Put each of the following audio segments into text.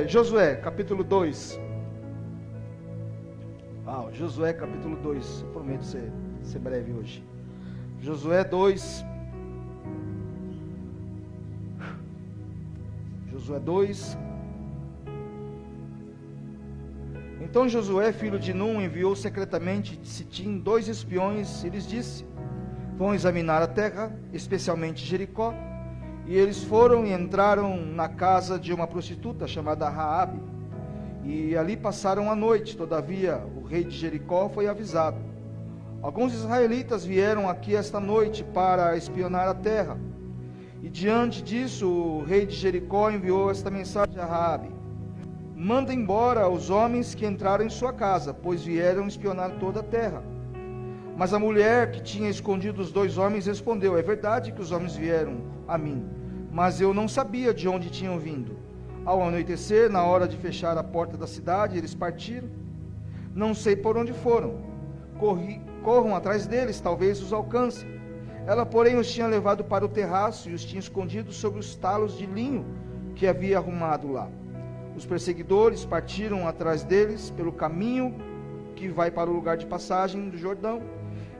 Josué, capítulo 2. Josué, capítulo 2. Eu prometo ser breve hoje. Josué 2. Josué 2. Então Josué, filho de Num, enviou secretamente de Sitim 2 espiões e lhes disse: vão examinar a terra, especialmente Jericó. E eles foram e entraram na casa de uma prostituta chamada Raabe, e ali passaram a noite. Todavia o rei de Jericó foi avisado: alguns israelitas vieram aqui esta noite para espionar a terra. E diante disso o rei de Jericó enviou esta mensagem a Raabe: manda embora os homens que entraram em sua casa, pois vieram espionar toda a terra. Mas a mulher que tinha escondido os 2 homens respondeu: é verdade que os homens vieram a mim, mas eu não sabia de onde tinham vindo. Ao anoitecer, na hora de fechar a porta da cidade, eles partiram. Não sei por onde foram. Corram atrás deles, talvez os alcancem. Ela, porém, os tinha levado para o terraço e os tinha escondido sobre os talos de linho que havia arrumado lá. Os perseguidores partiram atrás deles pelo caminho que vai para o lugar de passagem do Jordão,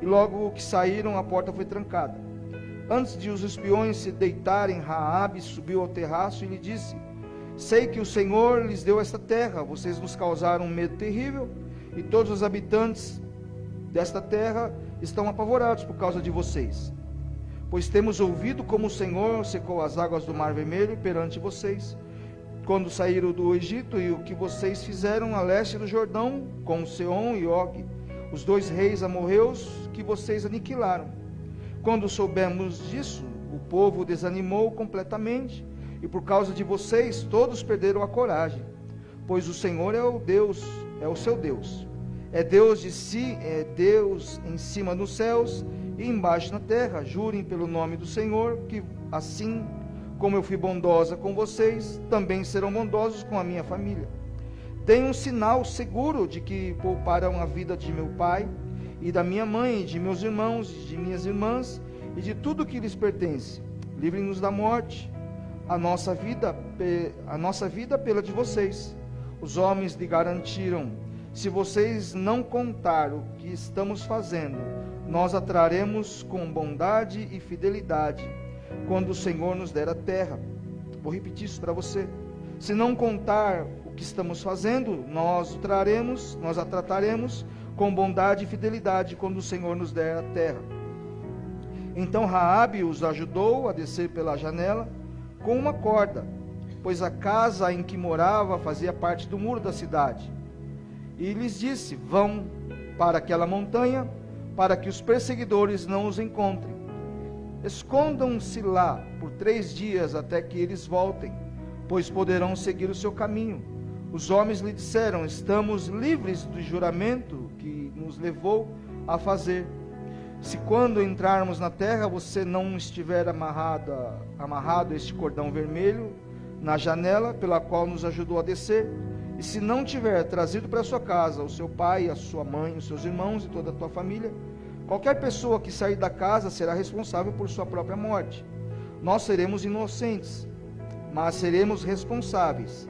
e logo que saíram, a porta foi trancada. Antes de os espiões se deitarem, Raabe subiu ao terraço e lhe disse: sei que o Senhor lhes deu esta terra, vocês nos causaram um medo terrível, e todos os habitantes desta terra estão apavorados por causa de vocês. Pois temos ouvido como o Senhor secou as águas do Mar Vermelho perante vocês, quando saíram do Egito, e o que vocês fizeram a leste do Jordão, com Seom e Og, os 2 reis amorreus que vocês aniquilaram. Quando soubemos disso, o povo desanimou completamente, e por causa de vocês, todos perderam a coragem. Pois o Senhor é o seu Deus. É Deus de si, é Deus em cima nos céus e embaixo na terra. Jurem pelo nome do Senhor, que assim como eu fui bondosa com vocês, também serão bondosos com a minha família. Deem um sinal seguro de que pouparão a vida de meu pai e da minha mãe, e de meus irmãos, e de minhas irmãs, e de tudo que lhes pertence. Livrem-nos da morte, a nossa vida pela de vocês. Os homens lhe garantiram: se vocês não contar o que estamos fazendo, nós a traremos com bondade e fidelidade, quando o Senhor nos der a terra. Vou repetir isso para você. Se não contar o que estamos fazendo, nós a trataremos com bondade e fidelidade, quando o Senhor nos der a terra. Então Raabe os ajudou a descer pela janela com uma corda, pois a casa em que morava fazia parte do muro da cidade. E lhes disse: vão para aquela montanha, para que os perseguidores não os encontrem. Escondam-se lá por 3 dias até que eles voltem, pois poderão seguir o seu caminho. Os homens lhe disseram: estamos livres do juramento que nos levou a fazer. Se quando entrarmos na terra você não estiver amarrado este cordão vermelho na janela pela qual nos ajudou a descer, e se não tiver trazido para sua casa o seu pai, a sua mãe, os seus irmãos e toda a tua família, qualquer pessoa que sair da casa será responsável por sua própria morte. Nós seremos inocentes, mas seremos responsáveis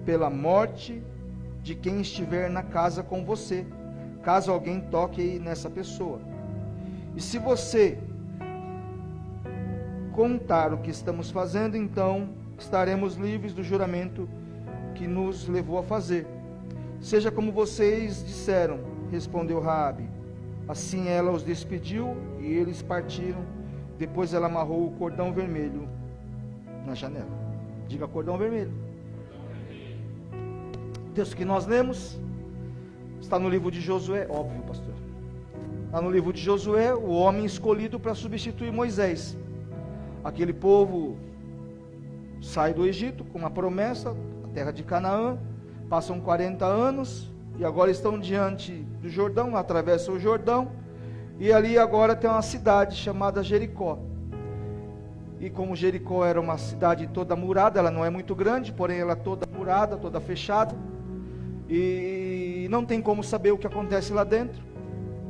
pela morte de quem estiver na casa com você, caso alguém toque nessa pessoa. E se você contar o que estamos fazendo, então estaremos livres do juramento que nos levou a fazer. Seja como vocês disseram, respondeu Raabe. Assim ela os despediu e eles partiram. Depois ela amarrou o cordão vermelho na janela. Diga: cordão vermelho. O texto que nós lemos está no livro de Josué, óbvio, pastor. Está no livro de Josué, o homem escolhido para substituir Moisés. Aquele povo sai do Egito com uma promessa, a terra de Canaã. Passam 40 anos e agora estão diante do Jordão, atravessam o Jordão, e ali agora tem uma cidade chamada Jericó. E como Jericó era uma cidade toda murada, ela não é muito grande, porém ela é toda murada, toda fechada, e não tem como saber o que acontece lá dentro.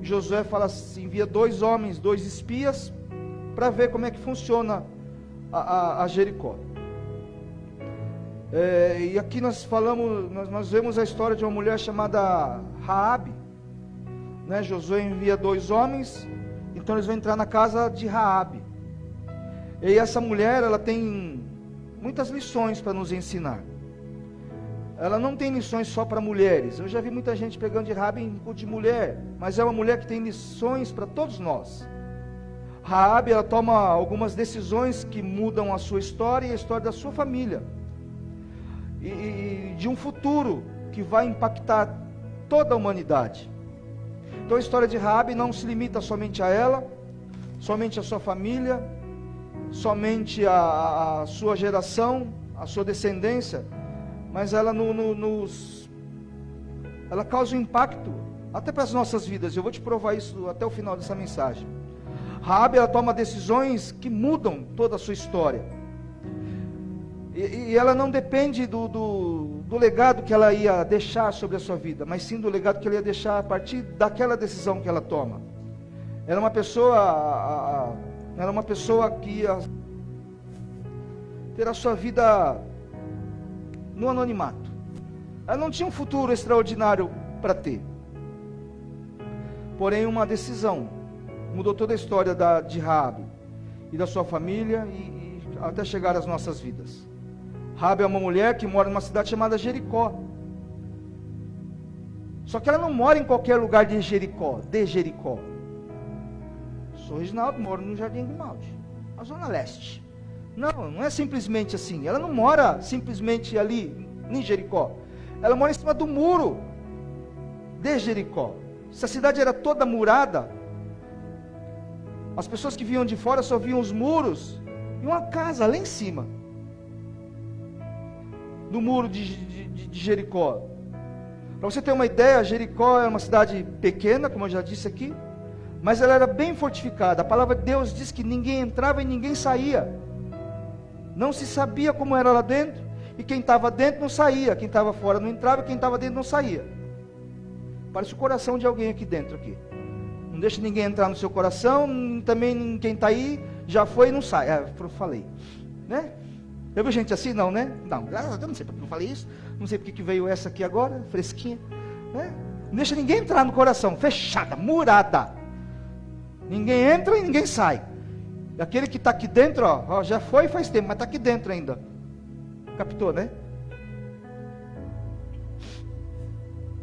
Josué fala assim, envia 2 homens, 2 espias, para ver como é que funciona a Jericó. E aqui nós vemos a história de uma mulher chamada Raabe, né? Josué envia 2 homens, então eles vão entrar na casa de Raabe. E essa mulher, ela tem muitas lições para nos ensinar. Ela não tem lições só para mulheres. Eu já vi muita gente pegando de Raabe em culto de mulher, mas é uma mulher que tem lições para todos nós. Raabe, ela toma algumas decisões que mudam a sua história e a história da sua família, e de um futuro que vai impactar toda a humanidade. Então a história de Raabe não se limita somente a ela, somente a sua família, somente a sua geração, a sua descendência, mas ela ela causa um impacto até para as nossas vidas. Eu vou te provar isso até o final dessa mensagem. Raabe, ela toma decisões que mudam toda a sua história, e ela não depende do legado que ela ia deixar sobre a sua vida, mas sim do legado que ela ia deixar a partir daquela decisão que ela toma. Ela é uma pessoa que ia ter a sua vida no anonimato. Ela não tinha um futuro extraordinário para ter, porém uma decisão mudou toda a história de Raabe e da sua família, e até chegar às nossas vidas. Raabe é uma mulher que mora numa cidade chamada Jericó. Só que ela não mora em qualquer lugar de Jericó. Sou Reginaldo, moro no Jardim Grimaldi, na Zona Leste. Não é simplesmente assim. Ela não mora simplesmente ali em Jericó. Ela mora em cima do muro de Jericó. Se a cidade era toda murada, as pessoas que vinham de fora só viam os muros e uma casa lá em cima do muro de Jericó. Para você ter uma ideia, Jericó é uma cidade pequena, como eu já disse aqui, mas ela era bem fortificada. A palavra de Deus diz que ninguém entrava e ninguém saía. Não se sabia como era lá dentro, e quem estava dentro não saía, quem estava fora não entrava, e quem estava dentro não saía. Parece o coração de alguém aqui dentro aqui. Não deixa ninguém entrar no seu coração, também quem está aí já foi e não sai. Eu falei, né? Eu vi gente assim? Não, né? Não, graças a Deus, não sei porque eu falei isso, não sei porque que veio essa aqui agora, fresquinha, né? Não deixa ninguém entrar no coração, fechada, murada. Ninguém entra e ninguém sai. E aquele que está aqui dentro, ó, já foi faz tempo, mas está aqui dentro ainda. Captou, né?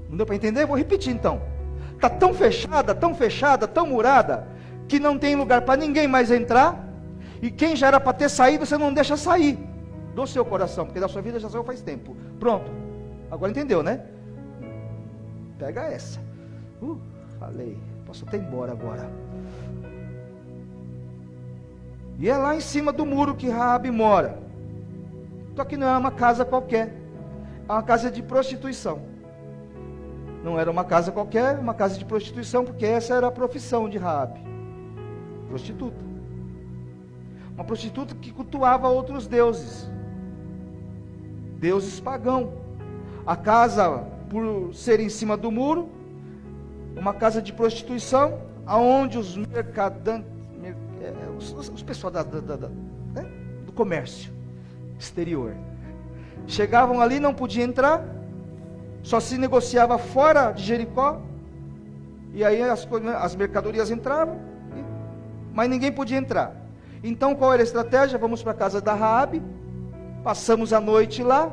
Não deu para entender? Vou repetir então. Está tão fechada, tão murada, que não tem lugar para ninguém mais entrar, e quem já era para ter saído, você não deixa sair do seu coração, porque da sua vida já saiu faz tempo. Pronto, agora entendeu, né? Pega essa. Falei, posso até ir embora agora. E é lá em cima do muro que Raabe mora. Só que não é uma casa qualquer, é uma casa de prostituição. Não era uma casa qualquer, uma casa de prostituição, porque essa era a profissão de Raabe, prostituta. Uma prostituta que cultuava outros deuses, deuses pagãos. A casa, por ser em cima do muro, uma casa de prostituição, aonde os mercadantes, os pessoal né, do comércio exterior, chegavam ali, não podia entrar, só se negociava fora de Jericó, e aí as mercadorias entravam, mas ninguém podia entrar. Então qual era a estratégia? Vamos para a casa da Raabe, passamos a noite lá,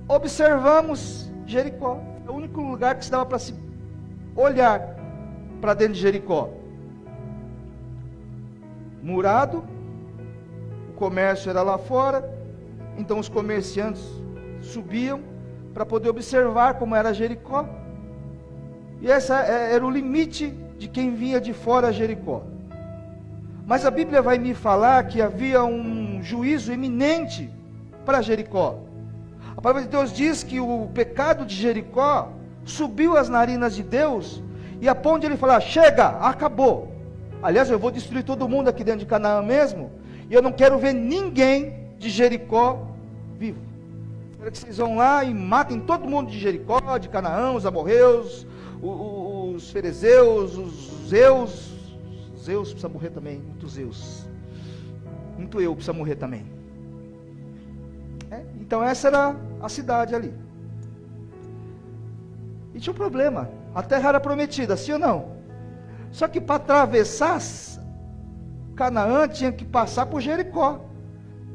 observamos Jericó. É o único lugar que se dava para se olhar para dentro de Jericó. Murado, o comércio era lá fora, então os comerciantes subiam para poder observar como era Jericó. E esse era o limite de quem vinha de fora a Jericó. Mas a Bíblia vai me falar que havia um juízo iminente para Jericó. A palavra de Deus diz que o pecado de Jericó subiu às narinas de Deus, e a ponto de ele falar, chega, acabou. Aliás, eu vou destruir todo mundo aqui dentro de Canaã mesmo, e eu não quero ver ninguém de Jericó vivo. Quero que vocês vão lá e matem todo mundo de Jericó, de Canaã, os amorreus, os ferezeus, os Zeus. Zeus precisa morrer também, muito Zeus. Muito eu precisa morrer também. Então essa era a cidade ali. E tinha um problema. A terra era prometida, sim ou não? Só que para atravessar Canaã tinha que passar por Jericó.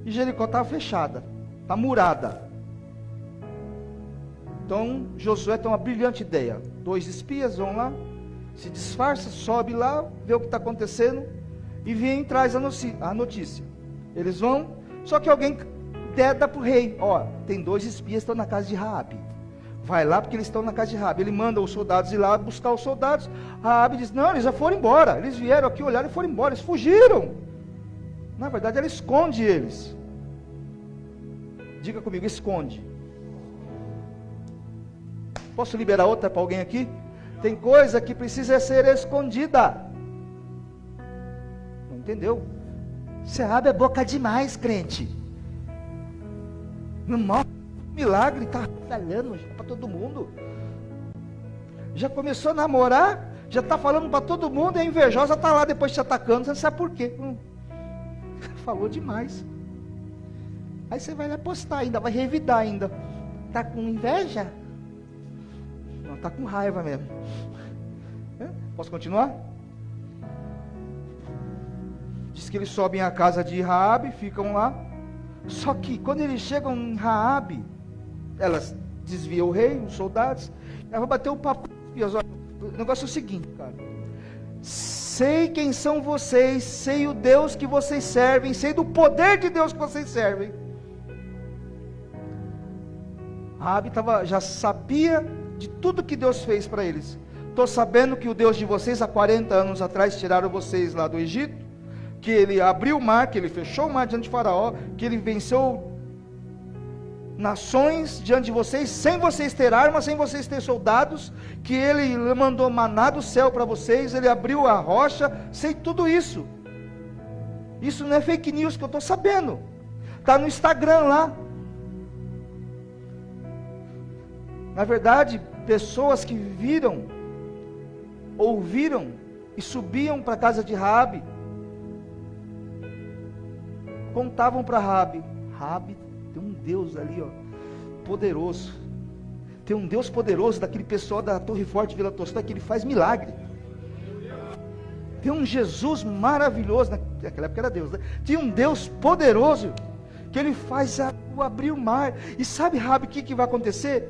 E Jericó estava fechada, está murada. Então Josué tem uma brilhante ideia. 2 espias vão lá, se disfarça, sobe lá, vê o que está acontecendo e vem e traz a notícia. Eles vão, só que alguém dá para o rei: ó, tem 2 espias que estão na casa de Raabe. Vai lá porque eles estão na casa de Raabe. Ele manda os soldados ir lá buscar os soldados. Raabe diz: não, eles já foram embora. Eles vieram aqui, olharam e foram embora. Eles fugiram. Na verdade, ela esconde eles. Diga comigo: esconde. Posso liberar outra para alguém aqui? Tem coisa que precisa ser escondida. Não entendeu? Você abre a boca demais, crente. Não mostra milagre, está falando para todo mundo. Já começou a namorar, já está falando para todo mundo, e a invejosa está lá depois te atacando, você não sabe por quê. Falou demais. Aí você vai lá postar ainda, vai revidar ainda. Está com inveja? Não, está com raiva mesmo. Posso continuar? Diz que eles sobem à casa de Raabe, ficam lá. Só que quando eles chegam em Raabe, elas desviam o rei, os soldados. Ela vai bater um papo com os espias. Olha, o negócio é o seguinte, cara. Sei quem são vocês, sei o Deus que vocês servem, sei do poder de Deus que vocês servem. Raabe já sabia de tudo que Deus fez para eles. Estou sabendo que o Deus de vocês, há 40 anos atrás, tiraram vocês lá do Egito, que ele abriu o mar, que ele fechou o mar diante de Faraó, que ele venceu nações diante de vocês, sem vocês ter armas, sem vocês ter soldados, que ele mandou maná do céu para vocês, ele abriu a rocha, sei tudo isso. Isso não é fake news que eu estou sabendo, está no Instagram lá. Na verdade, pessoas que viram, ouviram e subiam para a casa de Raabe, contavam para Raabe: Raabe, tem um Deus ali, ó, poderoso. Tem um Deus poderoso daquele pessoal da Torre Forte, Vila Tostão, que ele faz milagre. Tem um Jesus maravilhoso, naquela época era Deus, né? Tinha um Deus poderoso, que ele faz abrir o mar. E sabe, Raabe, o que vai acontecer?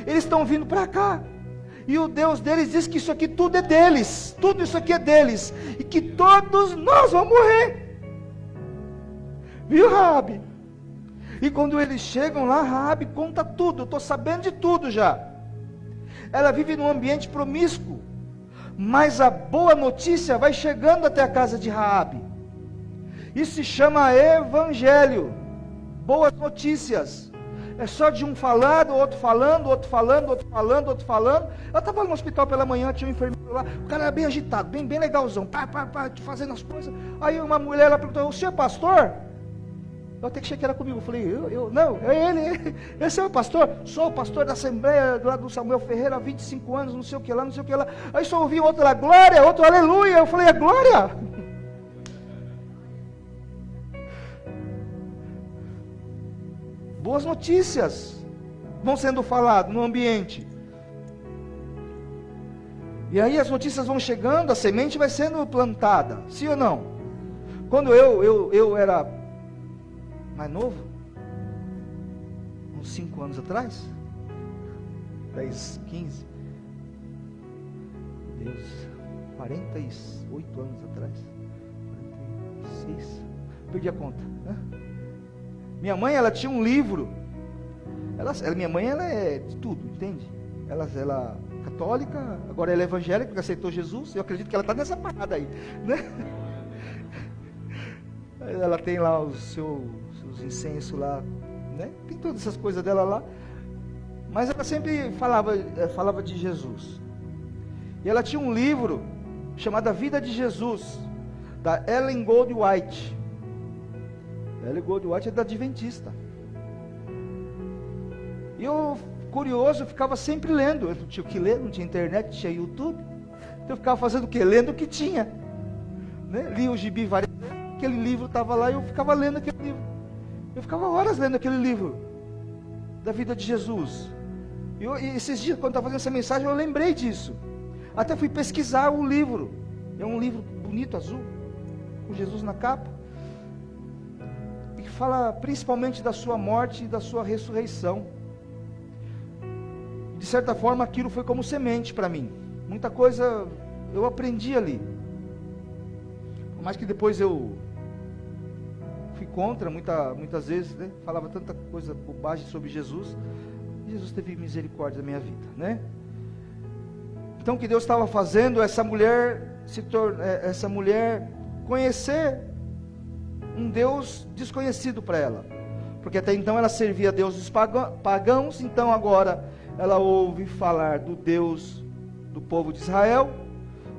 Eles estão vindo para cá, e o Deus deles diz que isso aqui tudo é deles, tudo isso aqui é deles, e que todos nós vamos morrer. Viu, Raabe? E quando eles chegam lá, Raabe conta tudo. Eu estou sabendo de tudo já. Ela vive num ambiente promíscuo, mas a boa notícia vai chegando até a casa de Raabe. Isso se chama evangelho. Boas notícias. É só de um falando, outro falando, outro falando, outro falando, outro falando. Eu estava no hospital pela manhã, tinha um enfermeiro lá, o cara era bem agitado, bem legalzão, fazendo as coisas. Aí uma mulher ela perguntou: o senhor é pastor? Eu até que achei que era comigo. Eu falei: não, é ele. Esse é o pastor? Sou o pastor da Assembleia lá do Samuel Ferreira há 25 anos, não sei o que lá, não sei o que lá. Aí só ouvi outro lá: glória, outro aleluia. Eu falei: é glória? Boas notícias vão sendo faladas no ambiente. E aí as notícias vão chegando, a semente vai sendo plantada, sim ou não? Quando eu era mais novo, uns 5 anos atrás, 10, 15, Deus, 48 anos atrás, 46, perdi a conta, né? Minha mãe, ela tinha um livro, minha mãe, ela é de tudo, entende? Ela é católica, agora ela é evangélica, porque aceitou Jesus. Eu acredito que ela está nessa parada aí, né? Ela tem lá os seus incensos lá, né? Tem todas essas coisas dela lá, mas ela sempre falava de Jesus. E ela tinha um livro chamado A Vida de Jesus, da Ellen Goldwhite. Ellen Goldwhite é da Adventista. E eu, curioso, eu ficava sempre lendo. Eu não tinha o que ler, não tinha internet, não tinha YouTube. Então eu ficava fazendo o quê? Lendo o que tinha, né? Li o gibi várias vezes, aquele livro estava lá e eu ficava lendo aquele livro. Eu ficava horas lendo aquele livro. da vida de Jesus. E esses dias, quando eu estava fazendo essa mensagem, eu lembrei disso. Até fui pesquisar o livro. É um livro bonito, azul, com Jesus na capa. E que fala principalmente da sua morte e da sua ressurreição. De certa forma, aquilo foi como semente para mim. Muita coisa eu aprendi ali. Por mais que depois eu fui contra, muitas vezes, né? Falava tanta coisa, bobagem sobre Jesus. Jesus teve misericórdia da minha vida, né? Então o que Deus estava fazendo, essa mulher conhecer um Deus desconhecido para ela, porque até então ela servia a deuses pagãos. Então agora ela ouve falar do Deus do povo de Israel,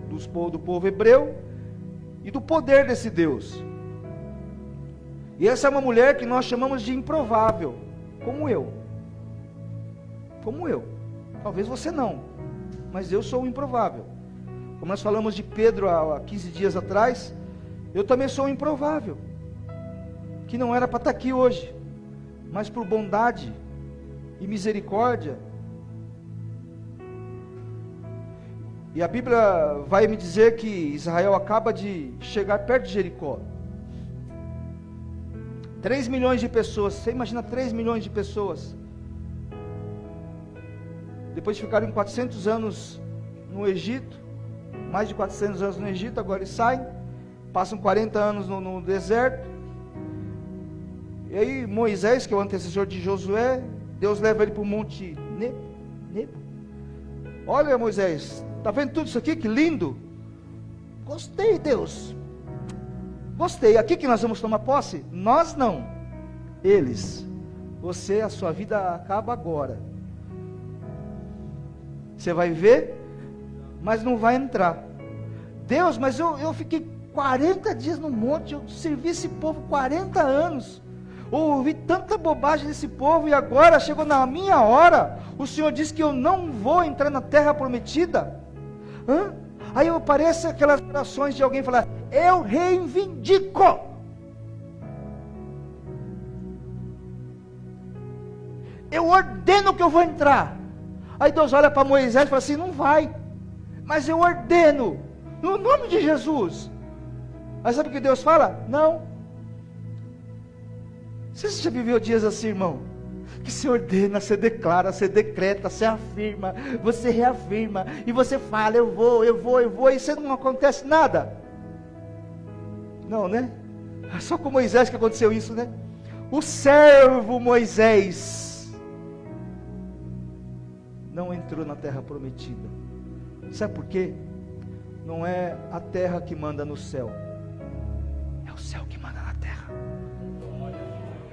do povo hebreu, e do poder desse Deus. E essa é uma mulher que nós chamamos de improvável, como eu. Talvez você não, mas eu sou um improvável. Como nós falamos de Pedro há 15 dias atrás, eu também sou um improvável, que não era para estar aqui hoje, mas por bondade e misericórdia. E a Bíblia vai me dizer que Israel acaba de chegar perto de Jericó. 3 milhões de pessoas, você imagina 3 milhões de pessoas. Depois ficaram 400 anos no Egito, mais de 400 anos no Egito, agora eles saem, passam 40 anos no deserto. E aí Moisés, que é o antecessor de Josué, Deus leva ele para o monte Nebo. Olha, Moisés, está vendo tudo isso aqui? Que lindo! Gostei, Deus. Gostei. Aqui que nós vamos tomar posse? Nós não. Eles. Você, a sua vida acaba agora. Você vai ver, mas não vai entrar. Deus, mas eu fiquei 40 dias no monte, eu servi esse povo 40 anos. Eu ouvi tanta bobagem desse povo e agora chegou na minha hora. O Senhor disse que eu não vou entrar na terra prometida. Aí eu pareço aquelas orações de alguém falar: eu reivindico. Eu ordeno que eu vou entrar. Aí Deus olha para Moisés e fala assim: não vai, mas eu ordeno, no nome de Jesus. Aí sabe o que Deus fala? Não. Você já viveu dias assim, irmão? Que você ordena, você declara, você decreta, você afirma, você reafirma, e você fala: eu vou, e você não acontece nada. Não, né? Só com Moisés que aconteceu isso, né? O servo Moisés não entrou na terra prometida. Sabe por quê? Não é a terra que manda no céu, é o céu que manda na terra.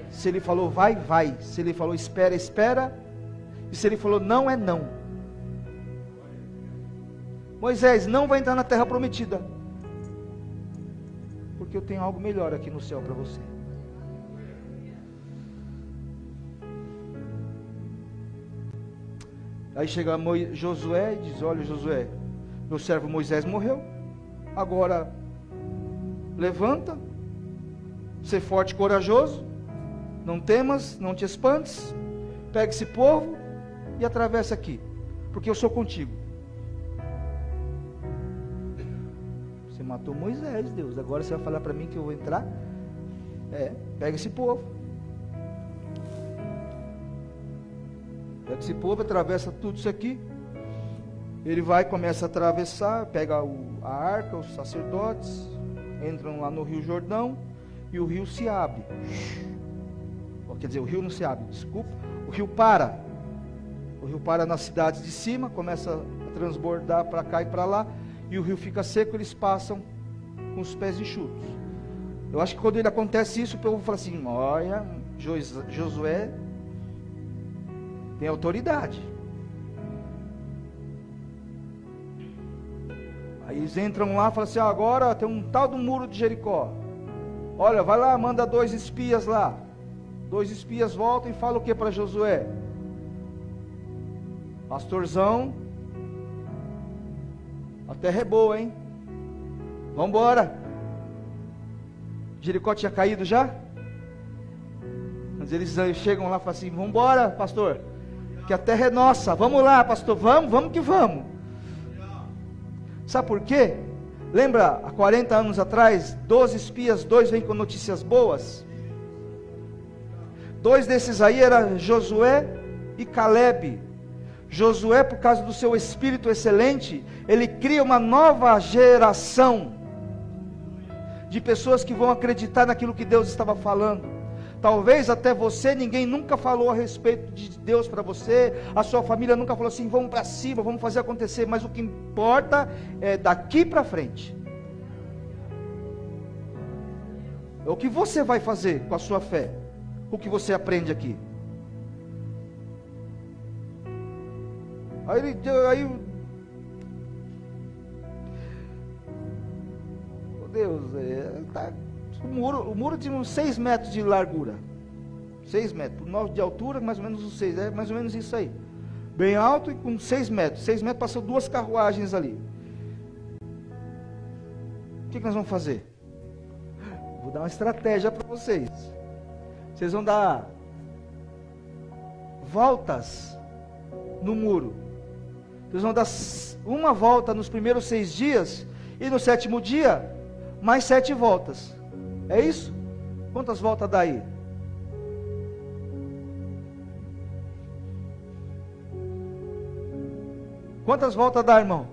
Se ele falou vai, vai. Se ele falou espera, espera. E se ele falou não, é não. Moisés não vai entrar na terra prometida, porque eu tenho algo melhor aqui no céu para você. Aí chega Josué e diz: olha, Josué, meu servo Moisés morreu, agora levanta, ser forte e corajoso, não temas, não te espantes, pega esse povo e atravessa aqui, porque eu sou contigo. Você matou Moisés, Deus, agora você vai falar para mim que eu vou entrar? Pega esse povo. Pega esse povo, atravessa tudo isso aqui. Ele vai, começa a atravessar, pega a arca, os sacerdotes, entram lá no Rio Jordão, e o rio se abre. Quer dizer, o rio não se abre, desculpa. O rio para. O rio para nas cidades de cima, começa a transbordar para cá e para lá, e o rio fica seco, eles passam com os pés enxutos. Eu acho que quando ele acontece isso, o povo fala assim: olha, Josué tem autoridade. Aí eles entram lá e falam assim: agora tem um tal do muro de Jericó. Olha, vai lá, manda 2 espias lá. 2 espias voltam e falam o que para Josué? Pastorzão, a terra é boa, hein? Vamos embora. Jericó tinha caído já? Mas eles chegam lá e falam assim: vamos embora, pastor, que a terra é nossa, vamos lá, pastor, vamos que vamos. Sabe por quê? Lembra, há 40 anos atrás, 12 espias, 2 vêm com notícias boas. 2 desses aí eram Josué e Calebe. Josué, por causa do seu espírito excelente, ele cria uma nova geração de pessoas que vão acreditar naquilo que Deus estava falando. Talvez até você, ninguém nunca falou a respeito de Deus para você, a sua família nunca falou assim: vamos para cima, vamos fazer acontecer, mas o que importa é daqui para frente. É o que você vai fazer com a sua fé, o que você aprende aqui. Meu Deus, o muro tinha uns 6 metros de largura, 6 metros, por 9 de altura, mais ou menos uns 6, é mais ou menos isso aí, bem alto e com 6 metros, passou 2 carruagens ali. O que nós vamos fazer? Vou dar uma estratégia para vocês. Vocês vão dar voltas no muro. Vocês vão dar uma volta nos primeiros 6 dias, e no 7º dia, mais 7 voltas. É isso? Quantas voltas dá aí? Quantas voltas dá, irmão?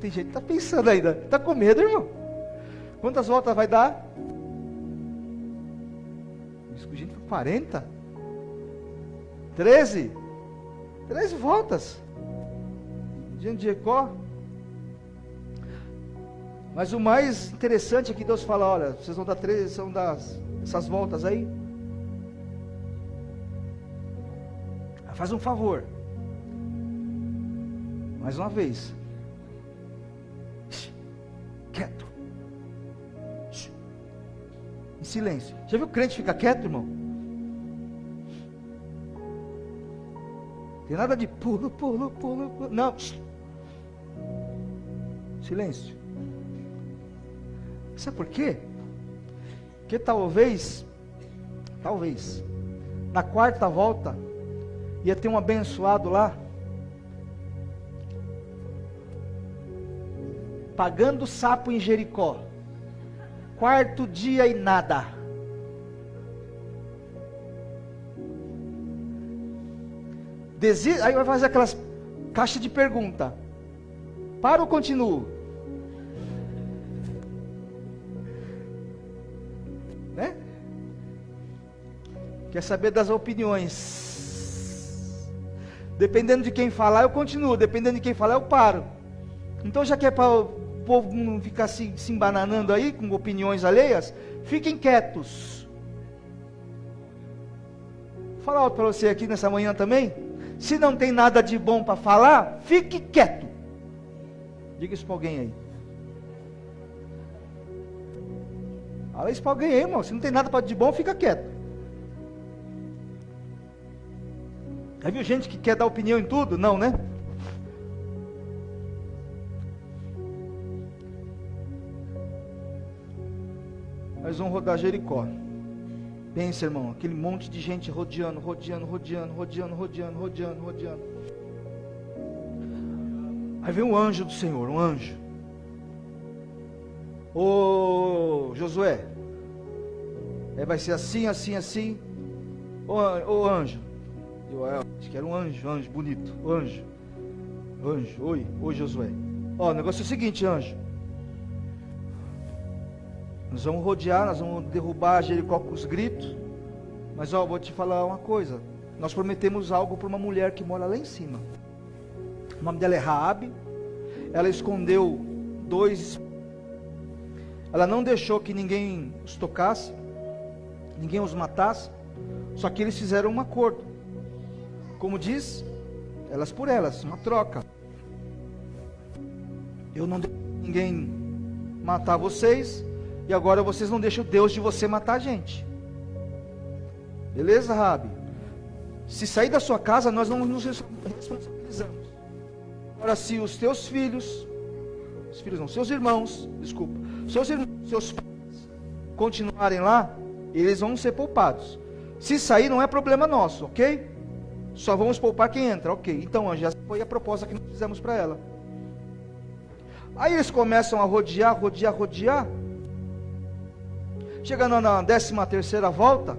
Tem gente que está pensando ainda. Está com medo, irmão? Quantas voltas vai dar? Gente, 40? 13? 13 voltas. Diante de Jericó. Mas o mais interessante é que Deus fala: olha, vocês vão dar 13, são essas voltas aí. Faz um favor. Mais uma vez. Quieto. Em silêncio. Já viu o crente ficar quieto, irmão? Tem nada de pulo. Não. Silêncio. Sabe por quê? Porque talvez, na 4ª volta, ia ter um abençoado lá, pagando sapo em Jericó. 4º dia e nada. Aí vai fazer aquelas caixas de pergunta. Para ou continuo? Né? Quer saber das opiniões. Dependendo de quem falar, eu continuo. Dependendo de quem falar, eu paro. Então, já que é para o povo não ficar se embananando aí com opiniões alheias, fiquem quietos. Vou falar algo para você aqui nessa manhã também. Se não tem nada de bom para falar, fique quieto. Diga isso para alguém aí. Fala isso para alguém aí, irmão. Se não tem nada de bom, fica quieto. Já viu gente que quer dar opinião em tudo? Não, né? Nós vamos rodar Jericó. Pensa, irmão, aquele monte de gente rodeando. Aí vem um anjo do Senhor, um anjo. Ô Josué, vai ser assim. Ô anjo. Acho que era um anjo bonito. Anjo, oi Josué. Ó, o negócio é o seguinte, anjo. Nós vamos rodear, nós vamos derrubar Jericó com os gritos. Mas vou te falar uma coisa. Nós prometemos algo para uma mulher que mora lá em cima. O nome dela é Raabe. Ela escondeu 2. Ela não deixou que ninguém os tocasse, ninguém os matasse. Só que eles fizeram um acordo. Como diz, elas por elas, uma troca. Eu não deixo ninguém matar vocês. E agora vocês não deixam o Deus de você matar a gente. Beleza, Raabe? Se sair da sua casa, nós não nos responsabilizamos. Agora, se os teus filhos, seus irmãos, seus pais continuarem lá, eles vão ser poupados. Se sair, não é problema nosso, ok? Só vamos poupar quem entra, ok. Então, já foi a proposta que nós fizemos para ela. Aí eles começam a rodear. Chegando na 13ª volta,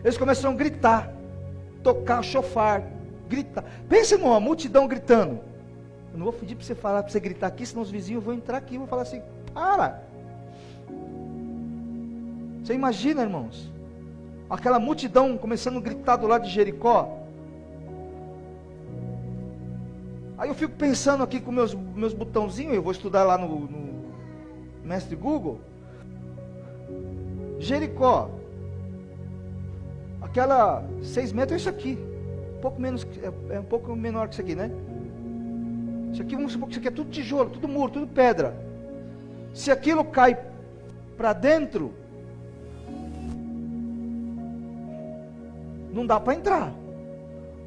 eles começam a gritar, tocar chofar, gritar. Pense numa multidão gritando. Eu não vou pedir para você falar, para você gritar aqui, senão os vizinhos vão entrar aqui e vão falar assim, para. Você imagina, irmãos, aquela multidão começando a gritar do lado de Jericó. Aí eu fico pensando aqui com meus botãozinhos, eu vou estudar lá no Mestre Google. Jericó, aquela 6 metros é isso aqui, um pouco menos, é um pouco menor que isso aqui, né? Isso aqui, vamos supor que isso aqui é tudo tijolo, tudo muro, tudo pedra. Se aquilo cai para dentro, não dá para entrar,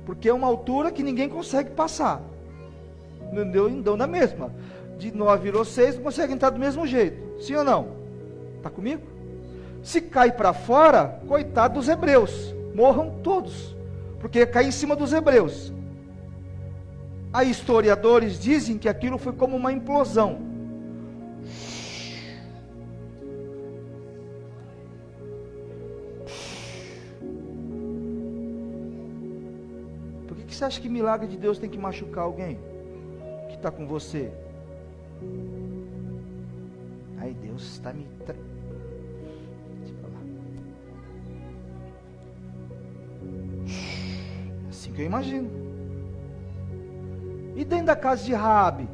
porque é uma altura que ninguém consegue passar. Não deu então na mesma. De 9 virou 6, não consegue entrar do mesmo jeito. Sim ou não? Está comigo? Se cai para fora, coitado dos hebreus, morram todos, porque cai em cima dos hebreus. Aí historiadores dizem que aquilo foi como uma implosão. Por que você acha que milagre de Deus tem que machucar alguém que está com você? Ai, Deus está me... Deixa eu falar. É assim que eu imagino. E dentro da casa de Raabe,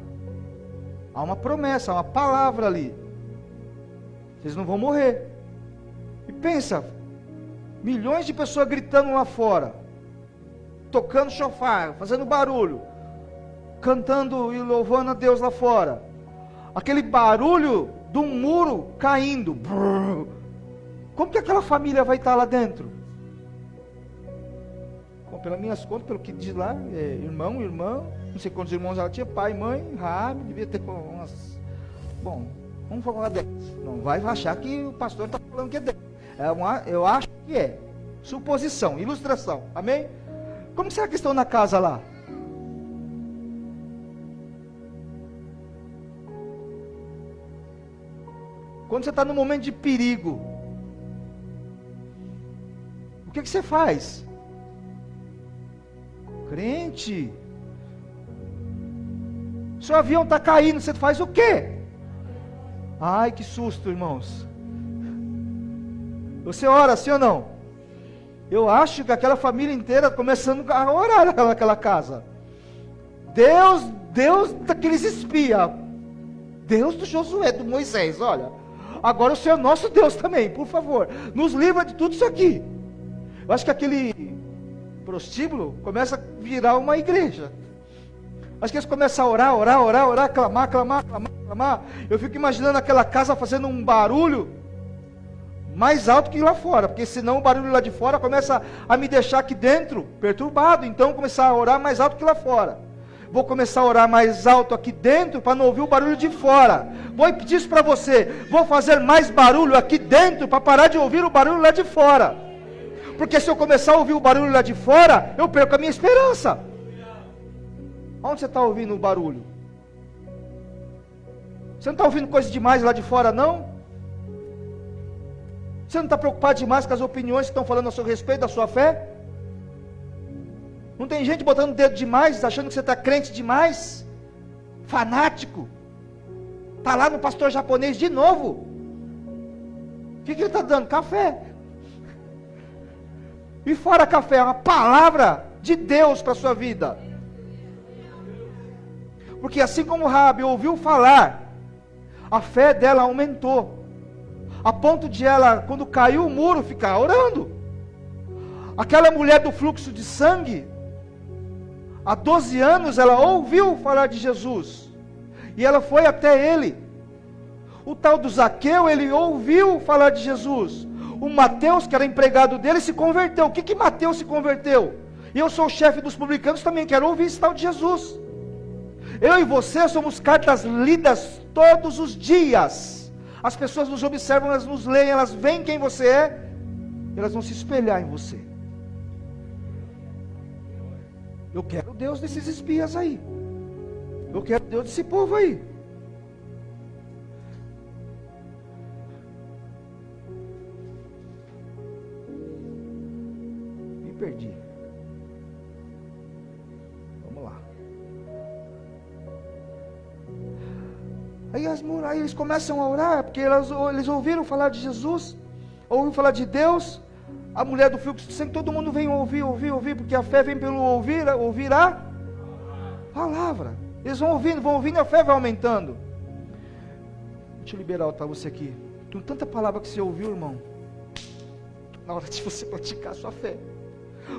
há uma promessa, há uma palavra ali. Vocês não vão morrer. E pensa, milhões de pessoas gritando lá fora, tocando chofar, fazendo barulho, cantando e louvando a Deus lá fora. Aquele barulho de um muro caindo. Como que aquela família vai estar lá dentro? Bom, pelas minhas contas, pelo que diz lá, irmão, irmã, não sei quantos irmãos ela tinha, pai, mãe, Raabe, devia ter umas... Bom, vamos falar 10. Não vai achar que o pastor está falando que é 10. Eu acho que é. Suposição, ilustração, amém? Como será que estão na casa lá? Quando você está no momento de perigo, o que você faz? Crente, seu avião está caindo, você faz o quê? Ai, que susto, irmãos. Você ora, sim ou não? Eu acho que aquela família inteira começando a orar naquela casa. Deus daqueles espias. Deus do Josué, do Moisés, olha. Agora o Senhor nosso Deus também, por favor. Nos livra de tudo isso aqui. Eu acho que aquele prostíbulo começa a virar uma igreja. Acho que eles começam a orar, clamar. Eu fico imaginando aquela casa fazendo um barulho mais alto que lá fora, porque senão o barulho lá de fora começa a me deixar aqui dentro perturbado. Então começar a orar mais alto que lá fora. Vou começar a orar mais alto aqui dentro para não ouvir o barulho de fora. Vou pedir isso para você. Vou fazer mais barulho aqui dentro para parar de ouvir o barulho lá de fora. Porque se eu começar a ouvir o barulho lá de fora, eu perco a minha esperança. Onde você está ouvindo o barulho? Você não está ouvindo coisa demais lá de fora, não? Você não está preocupado demais com as opiniões que estão falando a seu respeito, da sua fé? Não tem gente botando o dedo demais, achando que você está crente demais? Fanático? Está lá no pastor japonês de novo. O que ele está dando? Café. E fora café, é uma palavra de Deus para a sua vida. Porque assim como Raabe ouviu falar, a fé dela aumentou. A ponto de ela, quando caiu o muro, ficar orando. Aquela mulher do fluxo de sangue, há 12 anos ela ouviu falar de Jesus. E ela foi até ele. O tal do Zaqueu, ele ouviu falar de Jesus. O Mateus, que era empregado dele, se converteu. O que Mateus se converteu? E eu sou o chefe dos publicanos, também quero ouvir esse tal de Jesus. Eu e você somos cartas lidas todos os dias. As pessoas nos observam, elas nos leem, elas veem quem você é. elas vão se espelhar em você. Eu quero o Deus desses espias aí. Eu quero o Deus desse povo aí. Me perdi. Vamos lá. Aí eles começam a orar, porque eles ouviram falar de Jesus, ouviram falar de Deus. A mulher do fluxo de sangue, todo mundo vem ouvir, porque a fé vem pelo ouvir a palavra. Eles vão ouvindo, e a fé vai aumentando. Deixa eu liberar para você aqui. Tem tanta palavra que você ouviu, irmão, na hora de você praticar a sua fé.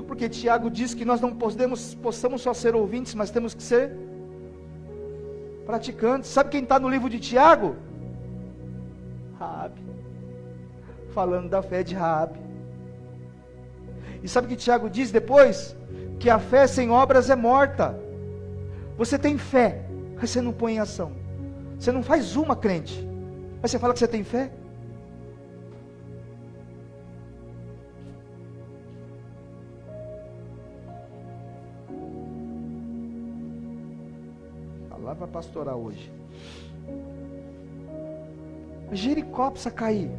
Porque Tiago diz que nós não possamos só ser ouvintes, mas temos que ser praticantes. Sabe quem está no livro de Tiago? Raabe. Falando da fé de Raabe. E sabe o que Tiago diz depois? Que a fé sem obras é morta. Você tem fé, mas você não põe em ação. Você não faz uma, crente, mas você fala que você tem fé. Palavra pastoral hoje. Jericó precisa cair.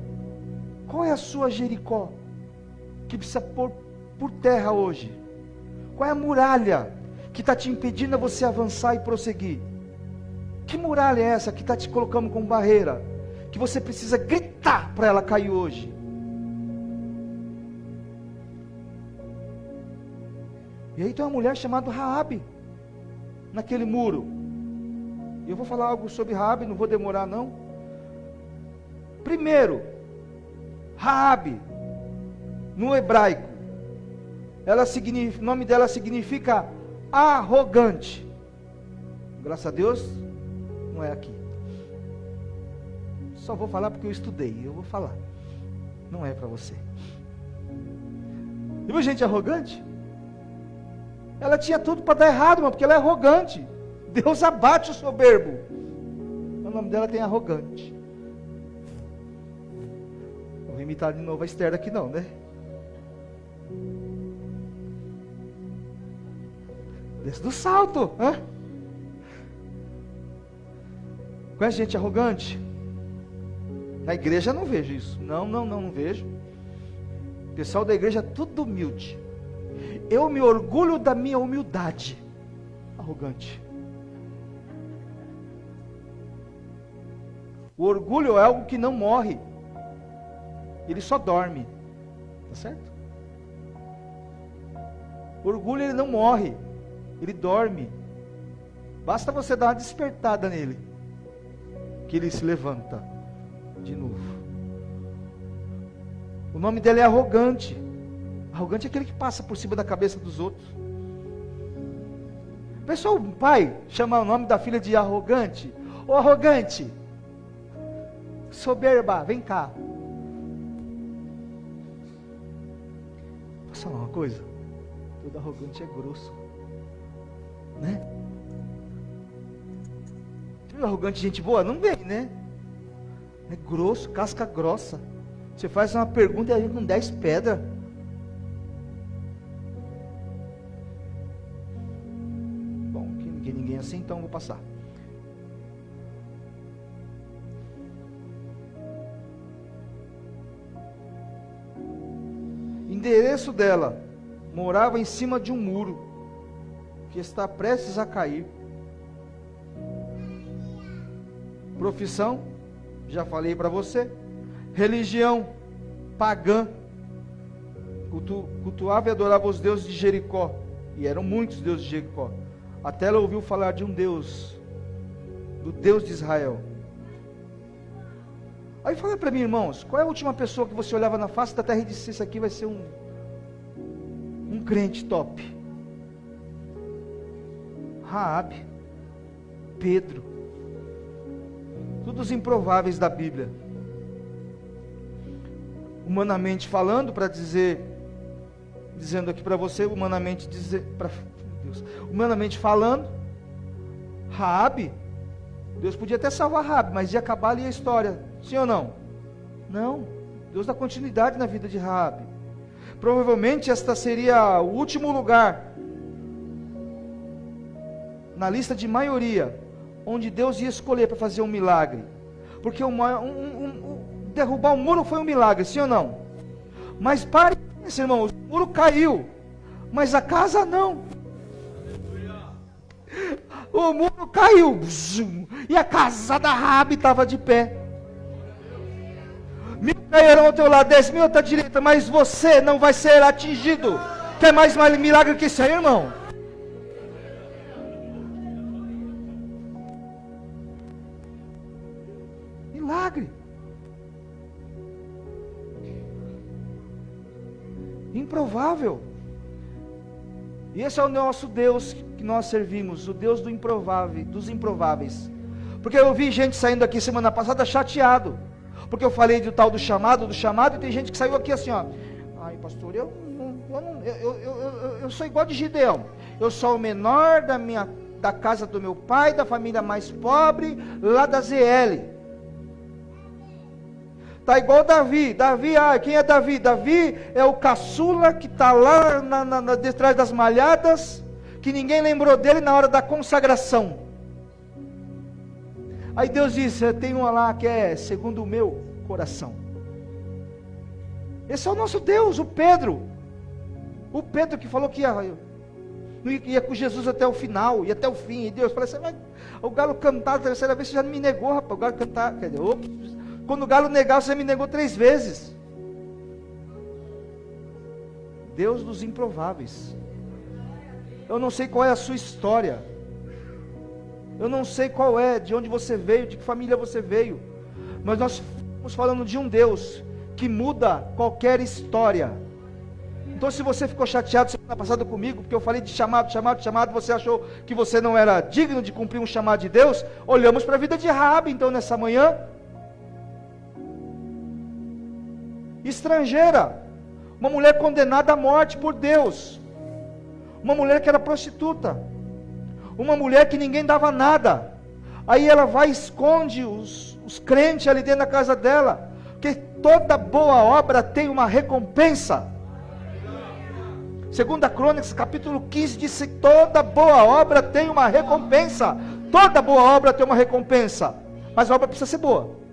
Qual é a sua Jericó que precisa pôr por terra hoje? Qual é a muralha que está te impedindo a você avançar e prosseguir? Que muralha é essa que está te colocando como barreira, que você precisa gritar para ela cair hoje? E aí tem uma mulher chamada Raabe naquele muro. E eu vou falar algo sobre Raabe, não vou demorar não. Primeiro, Raabe no hebraico, o nome dela significa arrogante. Graças a Deus, não é aqui. Só vou falar porque eu estudei, eu vou falar. Não é para você. Viu gente arrogante? Ela tinha tudo para dar errado, mano, porque ela é arrogante. Deus abate o soberbo. O nome dela tem arrogante. Não vou imitar de novo a Esther aqui não, né? Desce do salto, hã? Conhece gente arrogante? Na igreja eu não vejo isso. Não vejo. O pessoal da igreja é tudo humilde. Eu me orgulho da minha humildade. Arrogante. O orgulho é algo que não morre. Ele só dorme. Tá certo? O orgulho ele não morre. Ele dorme. Basta você dar uma despertada nele, que ele se levanta de novo. O nome dele é arrogante. Arrogante é aquele que passa por cima da cabeça dos outros. Pessoal, o pai chama o nome da filha de arrogante. Ô arrogante, soberba, vem cá. Posso falar uma coisa? Todo arrogante é grosso, né? Tem arrogante gente boa? Não vem, né? É grosso, casca grossa. Você faz uma pergunta e a gente com 10 pedras. Bom, que ninguém é assim, então eu vou passar. Endereço dela: morava em cima de um muro que está prestes a cair. Profissão, já falei para você. Religião pagã. Cultuava e adorava os deuses de Jericó. E eram muitos deuses de Jericó. Até ela ouviu falar de um Deus, do Deus de Israel. Aí fala para mim, irmãos, qual é a última pessoa que você olhava na face da terra e disse: isso aqui vai ser um crente top? Raabe, Pedro, todos improváveis da Bíblia. Humanamente falando, dizendo aqui para você, humanamente falando, Raabe, Deus podia até salvar Raabe, mas ia acabar ali a história, sim ou não? Não, Deus dá continuidade na vida de Raabe. provavelmente esta seria o último lugar na lista de maioria onde Deus ia escolher para fazer um milagre, porque derrubar o muro foi um milagre, sim ou não? Mas pare, irmão, o muro caiu, mas a casa não. O muro caiu e a casa da Raabe estava de pé. 1000 cairão ao teu lado, 10.000 à tua direita, mas você não vai ser atingido. Quer mais milagre que isso aí, irmão? Milagre. Improvável. E esse é o nosso Deus que nós servimos, o Deus do improvável, dos improváveis. Porque eu vi gente saindo aqui semana passada chateado, porque eu falei do tal do chamado, e tem gente que saiu aqui assim, ó. Ai, pastor, eu sou igual de Gideão. Eu sou o menor da casa do meu pai, da família mais pobre, lá da ZL. Está igual Davi. Quem é Davi? Davi é o caçula que está lá detrás das malhadas, que ninguém lembrou dele na hora da consagração. Aí Deus diz, tem uma lá que é segundo o meu coração. Esse é o nosso Deus, o Pedro. O Pedro que falou que ia com Jesus até o final, e até o fim. E Deus falou assim, o galo cantar a terceira vez, você já me negou, rapaz. O galo cantar, quando o galo negar, você me negou 3 vezes. Deus dos improváveis. Eu não sei qual é a sua história. Eu não sei qual é, de onde você veio, de que família você veio. Mas nós estamos falando de um Deus que muda qualquer história. Então se você ficou chateado semana passada comigo, porque eu falei de chamado, você achou que você não era digno de cumprir um chamado de Deus, olhamos para a vida de Raabe, então nessa manhã. Estrangeira, uma mulher condenada à morte por Deus, uma mulher que era prostituta, uma mulher que ninguém dava nada, aí ela vai e esconde os crentes ali dentro da casa dela, porque toda boa obra tem uma recompensa. 2 Crônicas capítulo 15 diz que toda boa obra tem uma recompensa, toda boa obra tem uma recompensa, mas a obra precisa ser boa.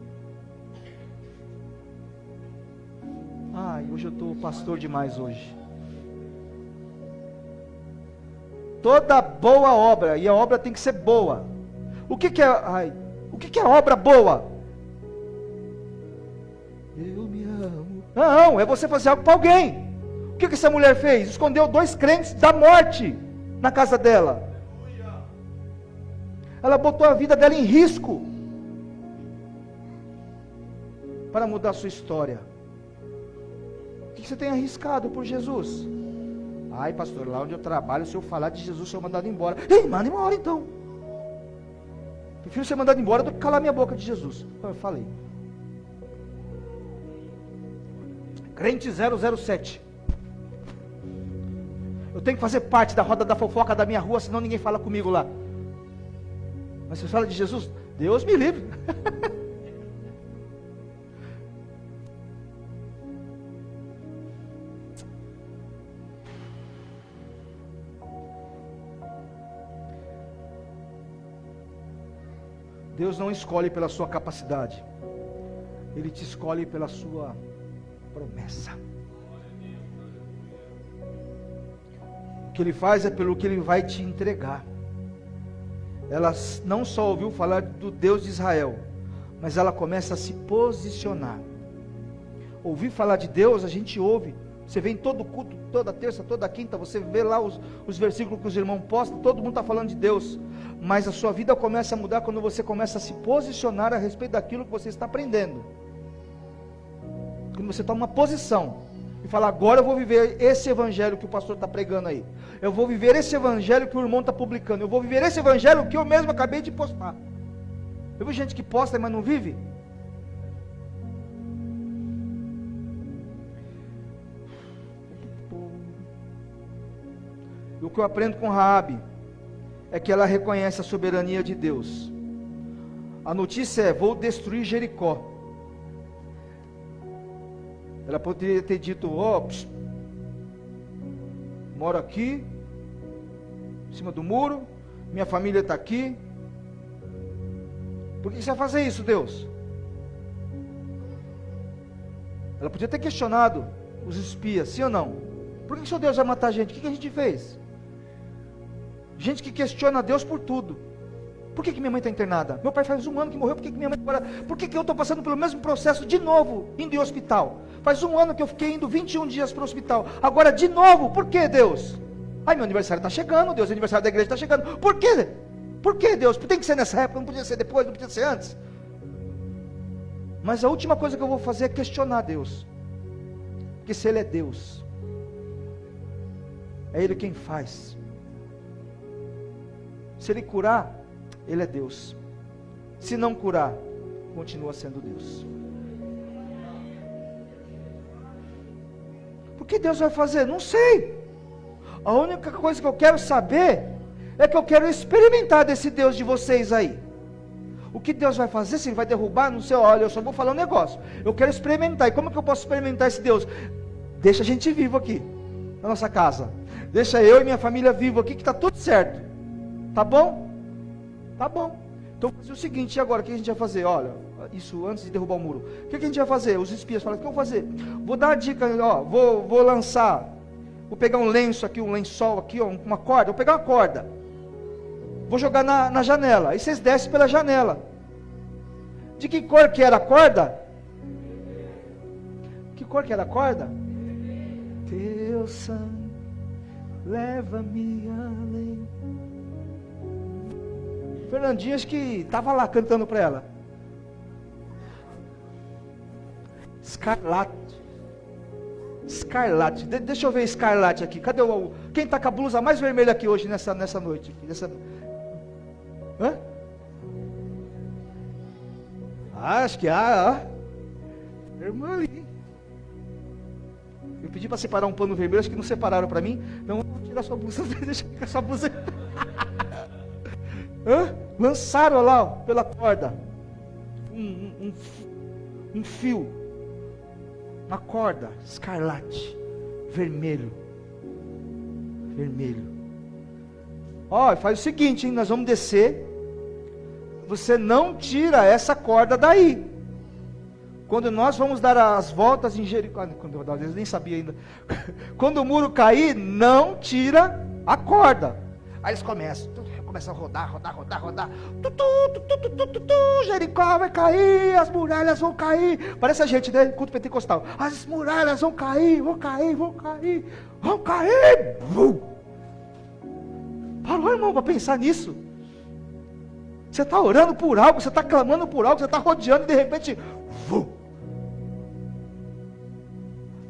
Ai, hoje eu estou pastor demais hoje. Toda boa obra, e a obra tem que ser boa. O que é obra boa? Eu me amo. Não, é você fazer algo para alguém. O que essa mulher fez? Escondeu 2 crentes da morte na casa dela. Ela botou a vida dela em risco para mudar a sua história. O que você tem arriscado por Jesus? Ai, pastor, lá onde eu trabalho, se eu falar de Jesus, eu sou mandado embora. Ei, manda embora então. Prefiro ser mandado embora do que calar minha boca de Jesus. Eu falei. Crente 007. Eu tenho que fazer parte da roda da fofoca da minha rua, senão ninguém fala comigo lá. Mas você fala de Jesus? Deus me livre. Deus não escolhe pela sua capacidade, Ele te escolhe pela sua promessa. O que Ele faz é pelo que Ele vai te entregar. Ela não só ouviu falar do Deus de Israel, mas ela começa a se posicionar. Ouvir falar de Deus, a gente ouve. Você vem em todo culto, toda terça, toda quinta, você vê lá os versículos que os irmãos postam, todo mundo está falando de Deus. Mas a sua vida começa a mudar quando você começa a se posicionar a respeito daquilo que você está aprendendo. Quando você toma uma posição e fala, agora eu vou viver esse evangelho que o pastor está pregando aí. Eu vou viver esse evangelho que o irmão está publicando. Eu vou viver esse evangelho que eu mesmo acabei de postar. Eu vi gente que posta, mas não vive. E o que eu aprendo com Raabe é que ela reconhece a soberania de Deus. A notícia é, vou destruir Jericó. Ela poderia ter dito, moro aqui, em cima do muro, minha família está aqui. Por que você vai fazer isso, Deus? Ela podia ter questionado os espias, sim ou não? Por que o seu Deus vai matar a gente? O que a gente fez? Gente que questiona Deus por tudo. Por que minha mãe está internada? Meu pai faz 1 ano que morreu, por que minha mãe agora? Por que eu estou passando pelo mesmo processo de novo, indo em hospital? Faz 1 ano que eu fiquei indo 21 dias para o hospital. Agora de novo, por que, Deus? Ai, meu aniversário está chegando, Deus, o aniversário da igreja está chegando. Por quê? Por que, Deus? Tem que ser nessa época, não podia ser depois, não podia ser antes. Mas a última coisa que eu vou fazer é questionar Deus. Porque se Ele é Deus, é Ele quem faz. Se Ele curar, Ele é Deus. Se não curar, continua sendo Deus. O que Deus vai fazer? Não sei. A única coisa que eu quero saber é que eu quero experimentar desse Deus de vocês aí. O que Deus vai fazer? Se Ele vai derrubar? Não sei, olha, eu só vou falar um negócio. Eu quero experimentar. E como que eu posso experimentar esse Deus? Deixa a gente vivo aqui, na nossa casa. Deixa eu e minha família vivo aqui, que está tudo certo. Tá bom? Tá bom. Então vou fazer o seguinte, e agora? O que a gente vai fazer? Olha, isso antes de derrubar o muro. O que a gente vai fazer? Os espias falam, o que eu vou fazer? Vou dar a dica, ó, vou lançar. Vou pegar um lenço aqui, um lençol aqui, ó, uma corda. Vou pegar uma corda. Vou jogar na janela. Aí vocês descem pela janela. De que cor que era a corda? Que cor que era a corda? Teu sangue leva-me além. Fernandinha, acho que estava lá cantando para ela. Escarlate. Escarlate. Deixa eu ver escarlate aqui. Cadê quem está com a blusa mais vermelha aqui hoje, nessa noite? Hã? Acho que irmã ali. Eu pedi para separar um pano vermelho, acho que não separaram para mim. Então vou tirar sua blusa, deixa eu ficar sua blusa. Hã? Lançaram lá, ó, pela corda um fio, uma corda escarlate, vermelho. Ó, faz o seguinte, hein, nós vamos descer. Você não tira essa corda daí. Quando nós vamos dar as voltas em Jericó, eu nem sabia ainda. Quando o muro cair, não tira a corda. Aí eles começam a rodar. Jericó vai cair, as muralhas vão cair. Parece a gente, né? Culto pentecostal. As muralhas vão cair. Parou, irmão, para pensar nisso. Você está orando por algo, você está clamando por algo, você está rodeando e de repente,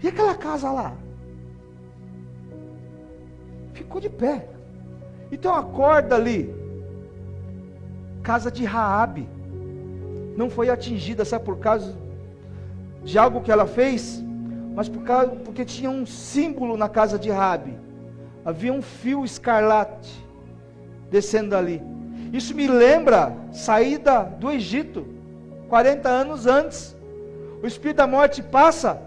e aquela casa lá? Ficou de pé. E tem uma corda ali. Casa de Raabe. Não foi atingida, sabe, por causa de algo que ela fez? Mas porque tinha um símbolo na casa de Raabe. Havia um fio escarlate descendo ali. Isso me lembra saída do Egito, 40 anos antes. O Espírito da morte passa